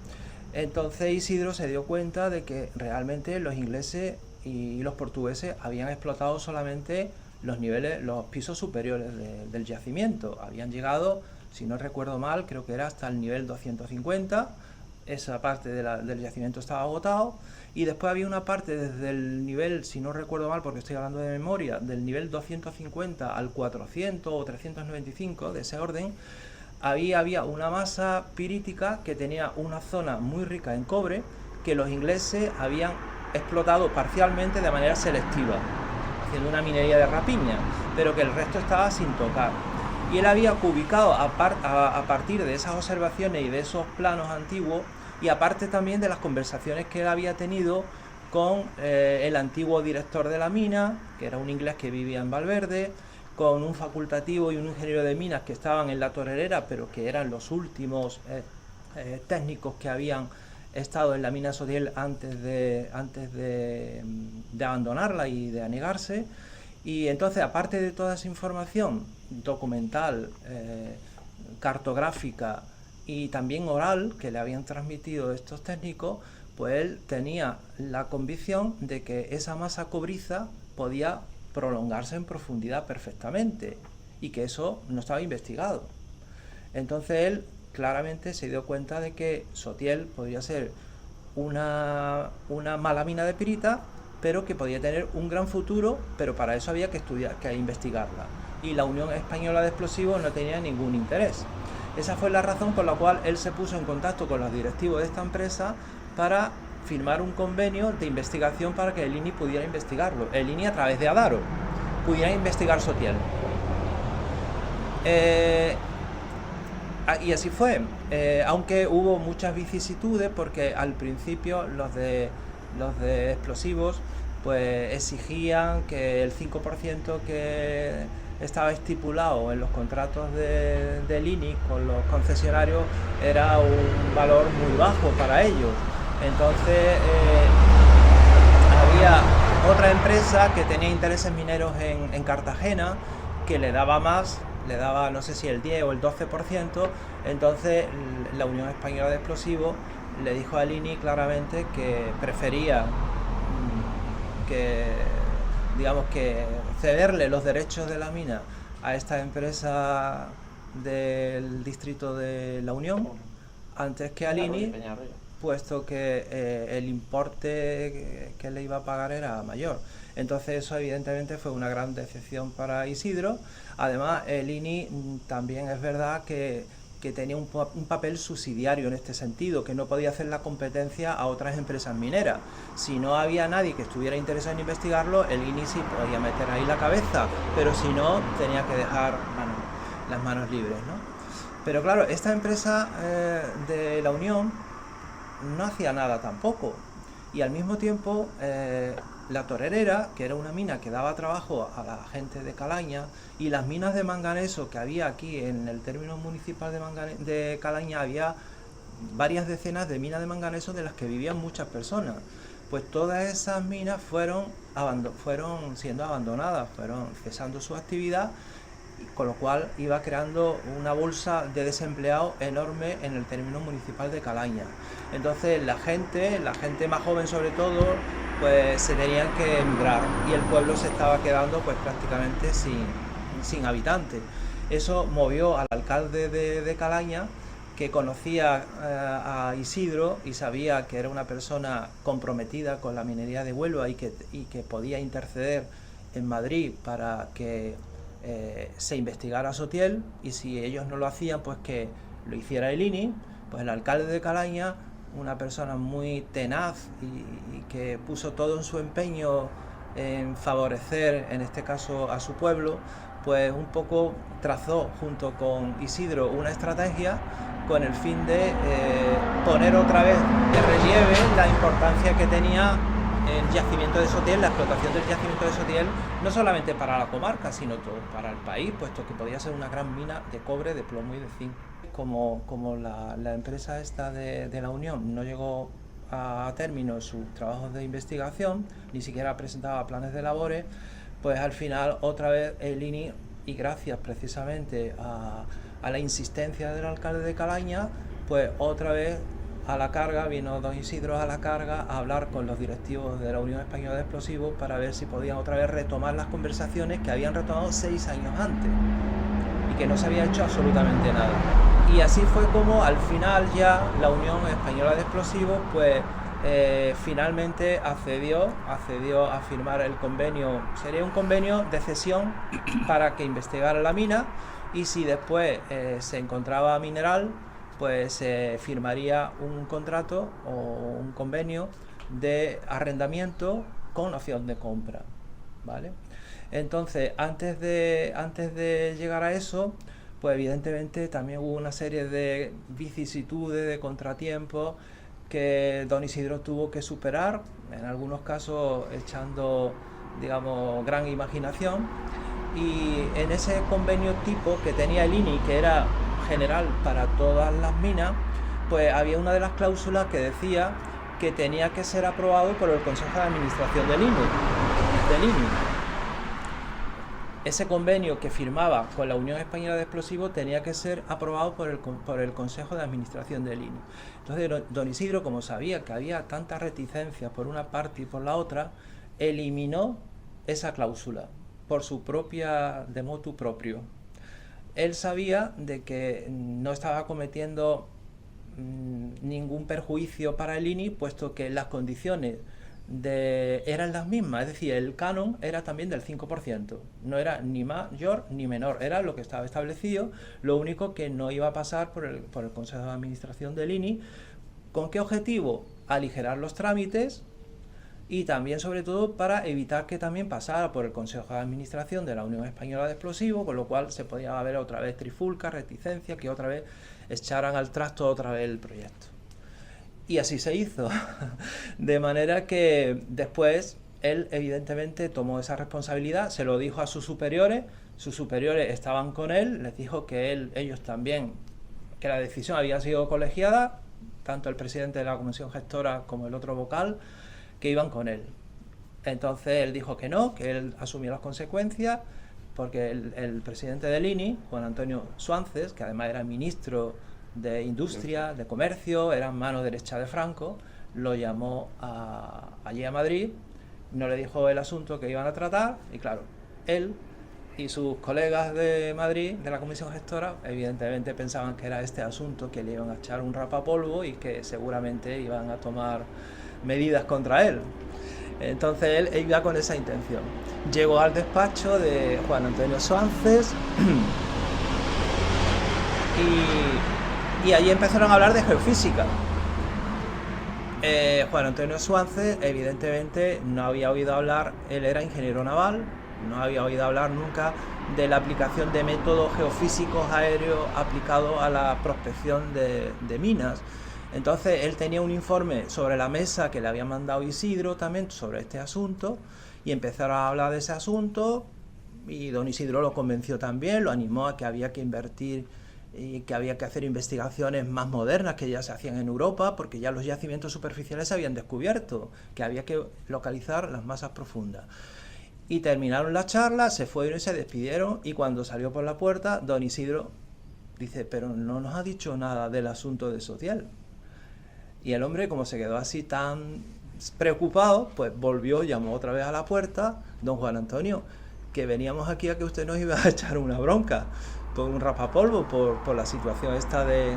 Entonces Isidro se dio cuenta de que realmente los ingleses y los portugueses habían explotado solamente los pisos superiores del yacimiento. Habían llegado, si no recuerdo mal, creo que era hasta el nivel 250. Esa parte del yacimiento estaba agotado, y después había una parte desde el nivel, si no recuerdo mal, porque estoy hablando de memoria, del nivel 250 al 400 o 395, de ese orden. Había una masa pirítica que tenía una zona muy rica en cobre, que los ingleses habían explotado parcialmente de manera selectiva, haciendo una minería de rapiña, pero que el resto estaba sin tocar. Y él había ubicado a partir de esas observaciones y de esos planos antiguos, y aparte también de las conversaciones que él había tenido con el antiguo director de la mina, que era un inglés que vivía en Valverde, con un facultativo y un ingeniero de minas que estaban en la Torerera, pero que eran los últimos técnicos que habían estado en la mina Sotiel antes de abandonarla y de anegarse. Y entonces, aparte de toda esa información documental, cartográfica y también oral que le habían transmitido estos técnicos, pues él tenía la convicción de que esa masa cobriza podía prolongarse en profundidad perfectamente y que eso no estaba investigado. Entonces él claramente se dio cuenta de que Sotiel podría ser una mala mina de pirita, pero que podía tener un gran futuro, pero para eso había que estudiar, que investigarla. Y la Unión Española de Explosivos no tenía ningún interés. Esa fue la razón por la cual él se puso en contacto con los directivos de esta empresa para firmar un convenio de investigación para que el INI pudiera investigarlo. El INI, a través de Adaro, pudiera investigar Sotiel. Y así fue, aunque hubo muchas vicisitudes, porque al principio los de explosivos pues exigían que el 5% que estaba estipulado en los contratos del INI con los concesionarios era un valor muy bajo para ellos. Entonces había otra empresa que tenía intereses mineros en Cartagena, que le daba más, le daba no sé si el 10 o el 12%. Entonces la Unión Española de Explosivos le dijo al INI claramente que prefería que cederle los derechos de la mina a esta empresa del distrito de la Unión antes que al INI, puesto que el importe que le iba a pagar era mayor. Entonces eso evidentemente fue una gran decepción para Isidro. Además, el INI también es verdad que tenía un papel subsidiario en este sentido, que no podía hacer la competencia a otras empresas mineras. Si no había nadie que estuviera interesado en investigarlo, el INI sí podía meter ahí la cabeza, pero si no, tenía que dejar las manos libres, ¿no? Pero claro, esta empresa de la Unión no hacía nada tampoco, y al mismo tiempo la Torerera, que era una mina que daba trabajo a la gente de Calaña, y las minas de manganeso que había aquí en el término municipal de Calaña, había varias decenas de minas de manganeso de las que vivían muchas personas. Pues todas esas minas fueron siendo abandonadas, fueron cesando su actividad, con lo cual iba creando una bolsa de desempleados enorme en el término municipal de Calaña. Entonces la gente más joven sobre todo, pues se tenían que emigrar y el pueblo se estaba quedando pues prácticamente sin habitantes. Eso movió al alcalde de Calaña, que conocía a Isidro y sabía que era una persona comprometida con la minería de Huelva y que podía interceder en Madrid para que se investigara a Sotiel, y si ellos no lo hacían, pues que lo hiciera el INI. Pues el alcalde de Calaña, una persona muy tenaz y que puso todo en su empeño en favorecer, en este caso, a su pueblo, pues un poco trazó junto con Isidro una estrategia con el fin de poner otra vez de relieve la importancia que tenía el yacimiento de Sotiel, la explotación del yacimiento de Sotiel, no solamente para la comarca, sino todo para el país, puesto que podía ser una gran mina de cobre, de plomo y de zinc. Como la empresa esta de la Unión no llegó a término sus trabajos de investigación, ni siquiera presentaba planes de labores, pues al final otra vez el INI, y gracias precisamente a la insistencia del alcalde de Calaña, pues otra vez a la carga, vino don Isidro a la carga a hablar con los directivos de la Unión Española de Explosivos para ver si podían otra vez retomar las conversaciones que habían retomado 6 años antes y que no se había hecho absolutamente nada. Y así fue como al final ya la Unión Española de Explosivos pues finalmente accedió a firmar el convenio. Sería un convenio de cesión para que investigara la mina, y si después se encontraba mineral, pues se firmaría un contrato o un convenio de arrendamiento con opción de compra, ¿vale? Entonces, antes de llegar a eso, pues evidentemente también hubo una serie de vicisitudes, de contratiempos que don Isidro tuvo que superar, en algunos casos echando, digamos, gran imaginación. Y en ese convenio tipo que tenía el INI, que era general para todas las minas, pues había una de las cláusulas que decía que tenía que ser aprobado por el Consejo de Administración del INI. Ese convenio que firmaba con la Unión Española de Explosivos tenía que ser aprobado por el Consejo de Administración del INI. Entonces don Isidro, como sabía que había tantas reticencias por una parte y por la otra, eliminó esa cláusula por su propia, de motu proprio. Él sabía de que no estaba cometiendo ningún perjuicio para el INI, puesto que las condiciones eran las mismas, es decir, el canon era también del 5%, no era ni mayor ni menor, era lo que estaba establecido. Lo único que no iba a pasar por el Consejo de Administración del INI. ¿Con qué objetivo? Aligerar los trámites, y también sobre todo para evitar que también pasara por el Consejo de Administración de la Unión Española de Explosivos, con lo cual se podía haber otra vez trifulca, reticencia, que otra vez echaran al trasto otra vez el proyecto. Y así se hizo, de manera que después él evidentemente tomó esa responsabilidad, se lo dijo a sus superiores estaban con él, les dijo que ellos también, que la decisión había sido colegiada, tanto el presidente de la comisión gestora como el otro vocal, que iban con él. Entonces él dijo que no, que él asumía las consecuencias, porque el presidente del INI, Juan Antonio Suances, que además era ministro de Industria, de Comercio, era mano derecha de Franco, lo llamó allí a Madrid, no le dijo el asunto que iban a tratar, y claro, él y sus colegas de Madrid, de la comisión gestora, evidentemente pensaban que era este asunto, que le iban a echar un rapapolvo y que seguramente iban a tomar medidas contra él. Entonces él iba con esa intención. Llegó al despacho de Juan Antonio Suances y allí empezaron a hablar de geofísica. Juan Antonio Suances evidentemente no había oído hablar, él era ingeniero naval, no había oído hablar nunca de la aplicación de métodos geofísicos aéreos aplicados a la prospección de minas. Entonces él tenía un informe sobre la mesa que le había mandado Isidro también sobre este asunto, y empezaron a hablar de ese asunto, y don Isidro lo convenció también, lo animó a que había que invertir y que había que hacer investigaciones más modernas que ya se hacían en Europa, porque ya los yacimientos superficiales se habían descubierto, que había que localizar las masas profundas. Y terminaron la charla, se fueron y se despidieron, y cuando salió por la puerta, don Isidro dice: pero no nos ha dicho nada del asunto de Sotiel. Y el hombre, como se quedó así tan preocupado, pues volvió, llamó otra vez a la puerta: don Juan Antonio, que veníamos aquí a que usted nos iba a echar una bronca por un rapapolvo, por la situación esta de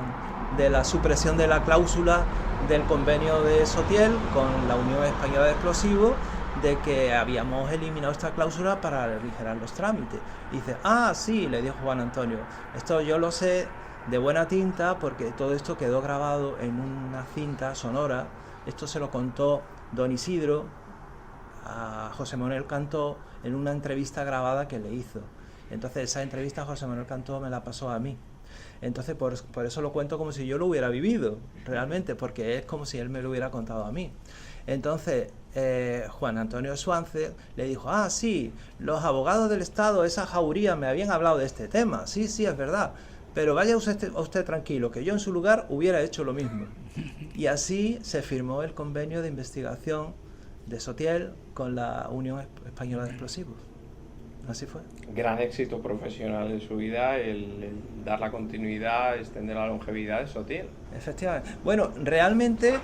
la supresión de la cláusula del convenio de Sotiel con la Unión Española de Explosivos, de que habíamos eliminado esta cláusula para aligerar los trámites. Y dice: ah, sí, le dijo Juan Antonio, esto yo lo sé de buena tinta porque todo esto quedó grabado en una cinta sonora. Esto se lo contó don Isidro a José Manuel Cantó en una entrevista grabada que le hizo. Entonces esa entrevista José Manuel Cantó me la pasó a mí. Entonces por eso lo cuento como si yo lo hubiera vivido realmente, porque es como si él me lo hubiera contado a mí. Entonces Juan Antonio Suárez le dijo: ah, sí, los abogados del Estado, esa jauría, me habían hablado de este tema. Sí, sí, es verdad, pero vaya usted tranquilo, que yo en su lugar hubiera hecho lo mismo. Y así se firmó el convenio de investigación de Sotiel con la Unión Española de Explosivos. Así fue. Gran éxito profesional en su vida, el dar la continuidad, extender la longevidad de Sotiel. Efectivamente. Bueno, realmente,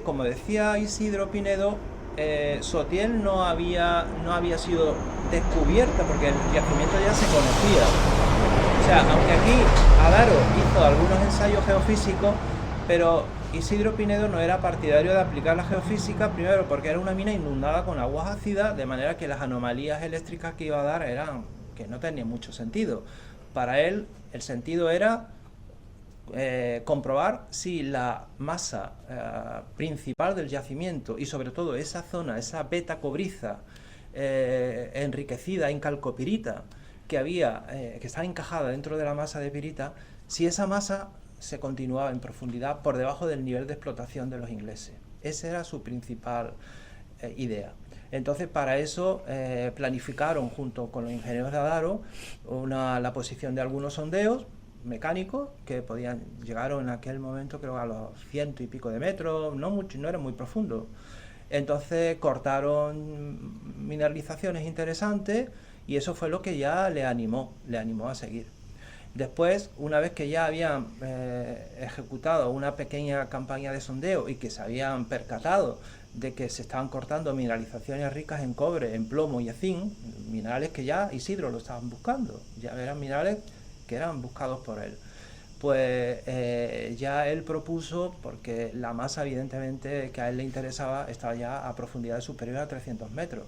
como decía Isidro Pinedo, Sotiel no había sido descubierta porque el yacimiento ya se conocía. O sea, aunque aquí Adaro hizo algunos ensayos geofísicos, pero Isidro Pinedo no era partidario de aplicar la geofísica, primero porque era una mina inundada con aguas ácidas, de manera que las anomalías eléctricas que iba a dar eran que no tenían mucho sentido. Para él el sentido era comprobar si la masa principal del yacimiento, y sobre todo esa zona, esa beta cobriza enriquecida en calcopirita que estaba encajada dentro de la masa de pirita, si esa masa se continuaba en profundidad por debajo del nivel de explotación de los ingleses. Esa era su principal idea. Entonces, para eso planificaron junto con los ingenieros de Adaro la posición de algunos sondeos mecánicos que podían llegar en aquel momento, creo, a los 100 y pico de metros, no era muy profundo. Entonces cortaron mineralizaciones interesantes y eso fue lo que ya le animó a seguir. Después, una vez que ya habían ejecutado una pequeña campaña de sondeo y que se habían percatado de que se estaban cortando mineralizaciones ricas en cobre, en plomo y en zinc, minerales que ya Isidro lo estaban buscando, ya eran minerales que eran buscados por él, pues ya él propuso, porque la masa evidentemente que a él le interesaba estaba ya a profundidades superiores a 300 metros.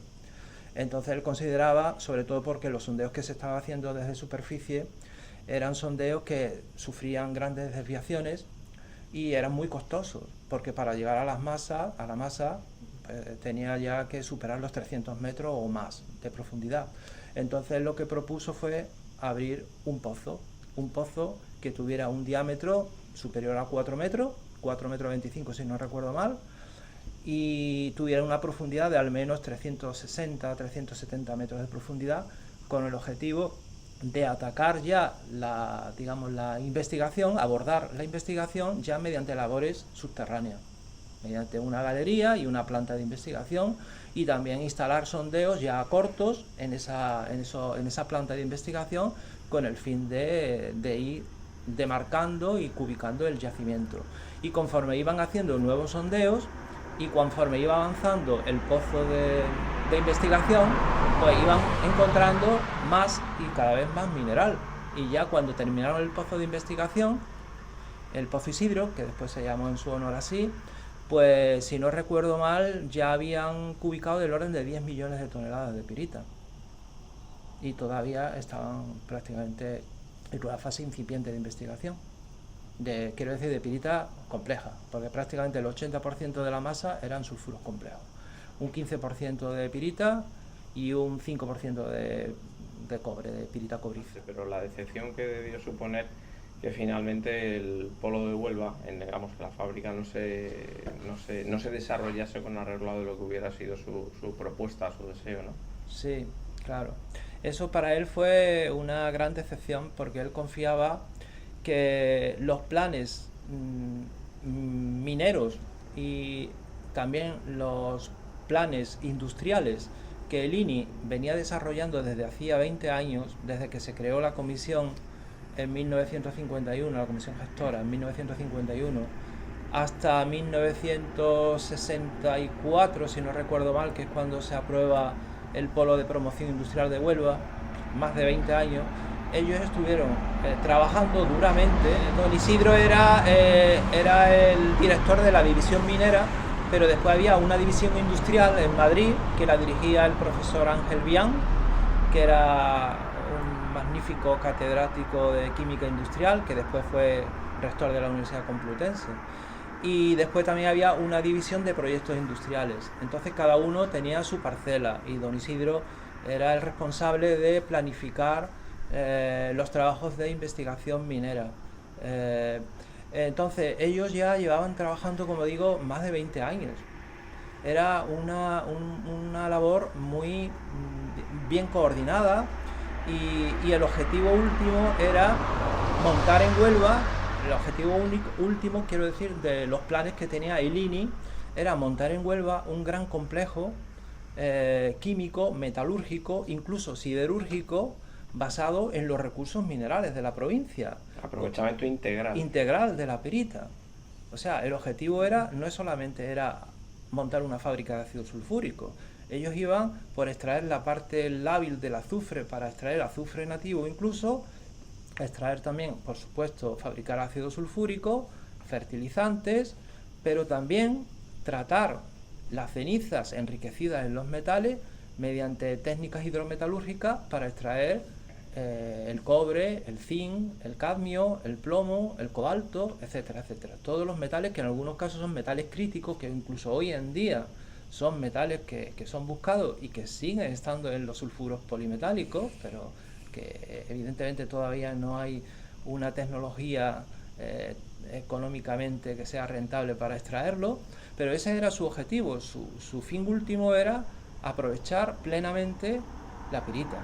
Entonces él consideraba, sobre todo porque los sondeos que se estaban haciendo desde superficie eran sondeos que sufrían grandes desviaciones y eran muy costosos, porque para llegar a la masa tenía ya que superar los 300 metros o más de profundidad. Entonces lo que propuso fue abrir un pozo que tuviera un diámetro superior a 4 metros, 4,25 metros si no recuerdo mal, y tuviera una profundidad de al menos 360, 370 metros de profundidad, con el objetivo de atacar ya la investigación, abordar la investigación ya mediante labores subterráneas, mediante una galería y una planta de investigación, y también instalar sondeos ya cortos en esa planta de investigación con el fin de ir demarcando y cubicando el yacimiento. Y conforme iban haciendo nuevos sondeos y conforme iba avanzando el pozo de investigación, pues iban encontrando más y cada vez más mineral. Y ya cuando terminaron el pozo de investigación, el Pozo Isidro, que después se llamó en su honor así, pues si no recuerdo mal, ya habían cubicado del orden de 10 millones de toneladas de pirita. Y todavía estaban prácticamente en una fase incipiente de investigación. Quiero decir, de pirita compleja, porque prácticamente el 80% de la masa eran sulfuros complejos. Un 15% de pirita y un 5% de cobre, de pirita cobriza. Pero la decepción que debió suponer que finalmente el polo de Huelva, digamos que la fábrica no se desarrollase con arreglo de lo que hubiera sido su propuesta, su deseo, ¿no? Sí, claro. Eso para él fue una gran decepción, porque él confiaba que los planes mineros y también los planes industriales que el INI venía desarrollando desde hacía 20 años, desde que se creó la comisión en 1951, la comisión gestora en 1951, hasta 1964, si no recuerdo mal, que es cuando se aprueba el Polo de Promoción Industrial de Huelva, más de 20 años, ellos estuvieron trabajando duramente. Don Isidro era el director de la división minera, pero después había una división industrial en Madrid que la dirigía el profesor Ángel Bián, que era un magnífico catedrático de química industrial, que después fue rector de la Universidad Complutense. Y después también había una división de proyectos industriales. Entonces cada uno tenía su parcela y don Isidro era el responsable de planificar los trabajos de investigación minera. Entonces ellos ya llevaban trabajando, como digo, más de 20 años. Era una labor muy bien coordinada y el objetivo último era montar en Huelva. El objetivo último, quiero decir, de los planes que tenía el INI era montar en Huelva un gran complejo químico, metalúrgico, incluso siderúrgico, basado en los recursos minerales de la provincia. Aprovechamiento integral. Integral de la pirita. O sea, el objetivo no solamente era montar una fábrica de ácido sulfúrico. Ellos iban por extraer la parte lábil del azufre para extraer azufre nativo, incluso extraer también, por supuesto, fabricar ácido sulfúrico, fertilizantes, pero también tratar las cenizas enriquecidas en los metales mediante técnicas hidrometalúrgicas para extraer el cobre, el zinc, el cadmio, el plomo, el cobalto, etcétera, etcétera. Todos los metales que en algunos casos son metales críticos, que incluso hoy en día son metales que son buscados y que siguen estando en los sulfuros polimetálicos, pero que evidentemente todavía no hay una tecnología económicamente que sea rentable para extraerlo, pero ese era su objetivo. Su fin último era aprovechar plenamente la pirita.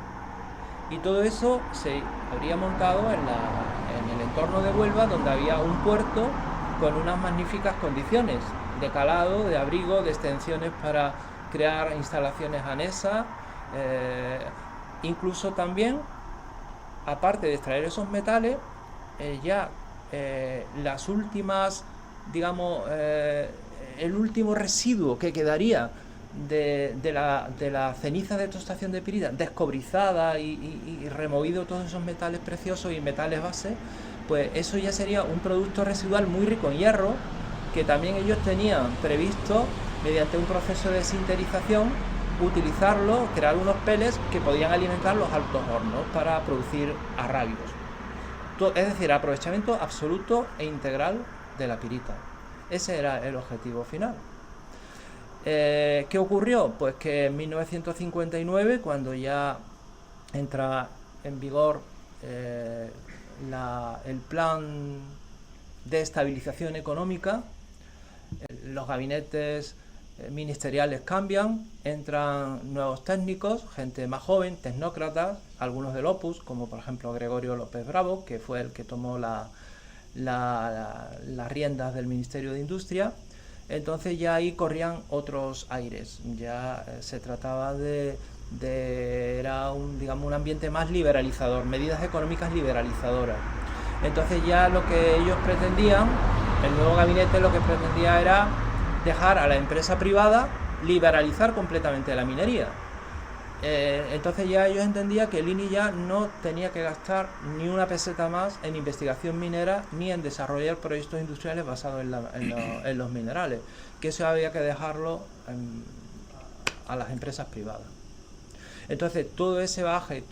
Y todo eso se habría montado en el entorno de Huelva, donde había un puerto con unas magníficas condiciones de calado, de abrigo, de extensiones para crear instalaciones anexas, incluso también, aparte de extraer esos metales, las últimas, digamos, el último residuo que quedaría de la ceniza de tostación de pirita, descobrizada y removido todos esos metales preciosos y metales base, pues eso ya sería un producto residual muy rico en hierro, que también ellos tenían previsto, mediante un proceso de sinterización, utilizarlo, crear unos pellets que podían alimentar los altos hornos para producir arrabios. Es decir, aprovechamiento absoluto e integral de la pirita. Ese era el objetivo final. ¿Qué ocurrió? Pues que en 1959, cuando ya entra en vigor el plan de estabilización económica, los gabinetes ministeriales cambian, entran nuevos técnicos, gente más joven, tecnócratas, algunos del Opus, como por ejemplo Gregorio López Bravo, que fue el que tomó las riendas del Ministerio de Industria. Entonces ya ahí corrían otros aires, ya se trataba era un ambiente más liberalizador, medidas económicas liberalizadoras. Entonces ya lo que ellos pretendían, el nuevo gabinete lo que pretendía era dejar a la empresa privada liberalizar completamente la minería. Entonces ya ellos entendían que el INI ya no tenía que gastar ni una peseta más en investigación minera ni en desarrollar proyectos industriales basados en los minerales, que eso había que dejarlo a las empresas privadas. Entonces todo ese baje,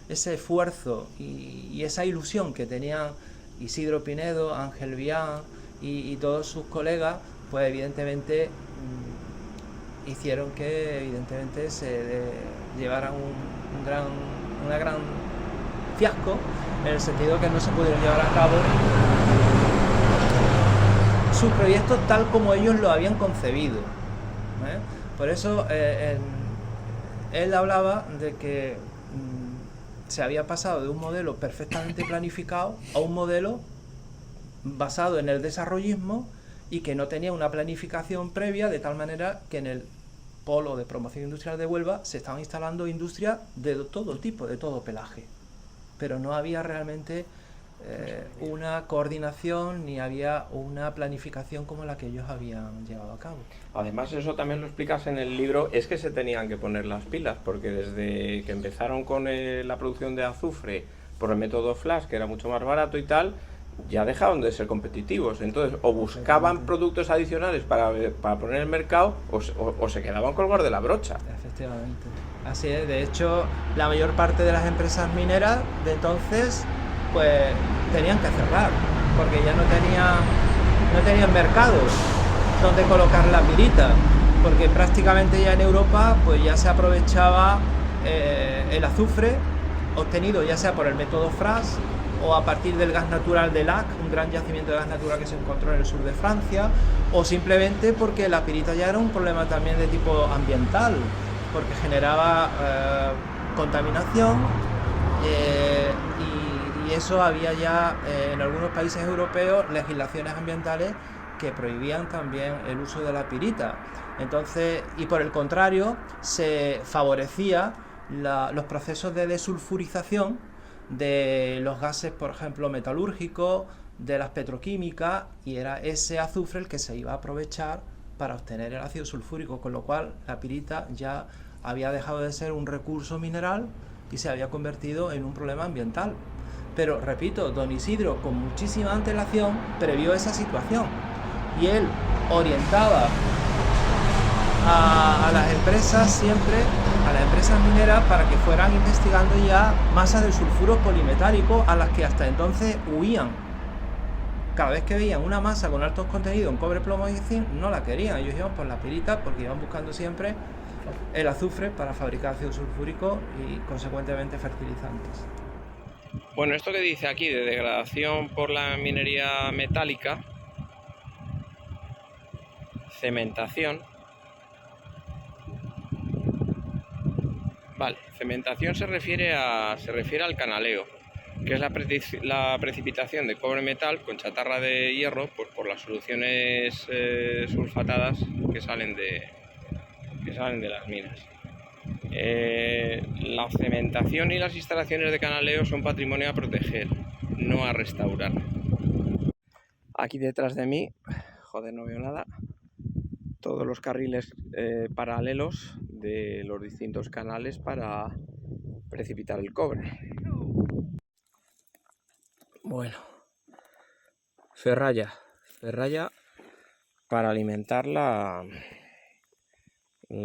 ese esfuerzo y esa ilusión que tenían Isidro Pinedo, Ángel Bián y todos sus colegas, pues evidentemente hicieron que evidentemente se llevaran una gran fiasco, en el sentido que no se pudieron llevar a cabo sus proyectos tal como ellos lo habían concebido. Por eso él hablaba de que se había pasado de un modelo perfectamente planificado a un modelo basado en el desarrollismo y que no tenía una planificación previa, de tal manera que en el Polo de Promoción Industrial de Huelva se estaban instalando industrias de todo tipo, de todo pelaje, pero no había realmente una coordinación ni había una planificación como la que ellos habían llevado a cabo. Además, eso también lo explicas en el libro, es que se tenían que poner las pilas, porque desde que empezaron con la producción de azufre por el método flash, que era mucho más barato y tal, ya dejaron de ser competitivos. Entonces, o buscaban productos adicionales para poner en el mercado, o se quedaban colgados de la brocha. Efectivamente. Así es. De hecho, la mayor parte de las empresas mineras de entonces, pues, tenían que cerrar, porque ya no tenían mercados donde colocar la pirita, porque prácticamente ya en Europa, pues, ya se aprovechaba el azufre obtenido ya sea por el método Fras o a partir del gas natural de Lac, un gran yacimiento de gas natural que se encontró en el sur de Francia, o simplemente porque la pirita ya era un problema también de tipo ambiental, porque generaba contaminación y eso había ya en algunos países europeos legislaciones ambientales que prohibían también el uso de la pirita. Entonces, y por el contrario, se favorecía los procesos de desulfurización de los gases, por ejemplo, metalúrgicos, de las petroquímicas, y era ese azufre el que se iba a aprovechar para obtener el ácido sulfúrico, con lo cual la pirita ya había dejado de ser un recurso mineral y se había convertido en un problema ambiental. Pero, repito, don Isidro, con muchísima antelación, previó esa situación y él orientaba a las empresas siempre, a las empresas mineras, para que fueran investigando ya masas de sulfuros polimetálicos a las que hasta entonces huían. Cada vez que veían una masa con altos contenidos en cobre, plomo y zinc, no la querían. Ellos iban por la pirita porque iban buscando siempre el azufre para fabricar ácido sulfúrico y consecuentemente fertilizantes. Bueno, esto que dice aquí de degradación por la minería metálica, cementación. Vale, cementación se refiere al canaleo, que es la precipitación de cobre metal con chatarra de hierro, pues por las soluciones sulfatadas que salen de las minas. La cementación y las instalaciones de canaleo son patrimonio a proteger, no a restaurar. Aquí detrás de mí, joder, no veo nada, todos los carriles paralelos de los distintos canales para precipitar el cobre. Bueno, ferralla para alimentar la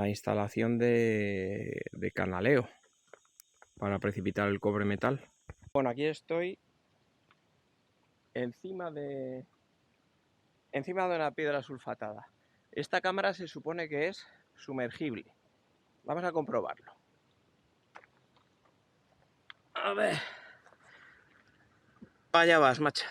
instalación de canaleo para precipitar el cobre metal. Bueno, aquí estoy encima de una piedra sulfatada. Esta cámara se supone que es sumergible. Vamos a comprobarlo. A ver. Para allá vas, macha.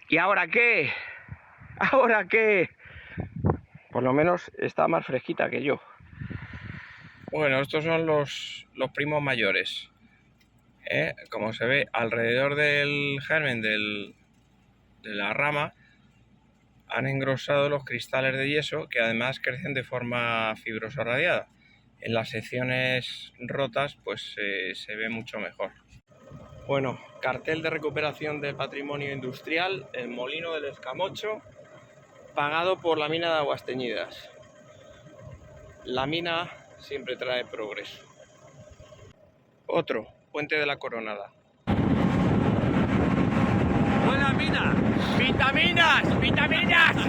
¿Y ahora qué? ¿Ahora qué? Por lo menos está más fresquita que yo. Bueno, estos son los primos mayores. Como se ve, alrededor del germen de la rama han engrosado los cristales de yeso, que además crecen de forma fibrosa radiada. En las secciones rotas pues se ve mucho mejor. Bueno, cartel de recuperación del patrimonio industrial, el Molino del Escamocho, pagado por la mina de Aguas Teñidas. La mina siempre trae progreso. Otro, Puente de la Coronada. ¡Buena mina! ¡Vitaminas! ¡Vitaminas!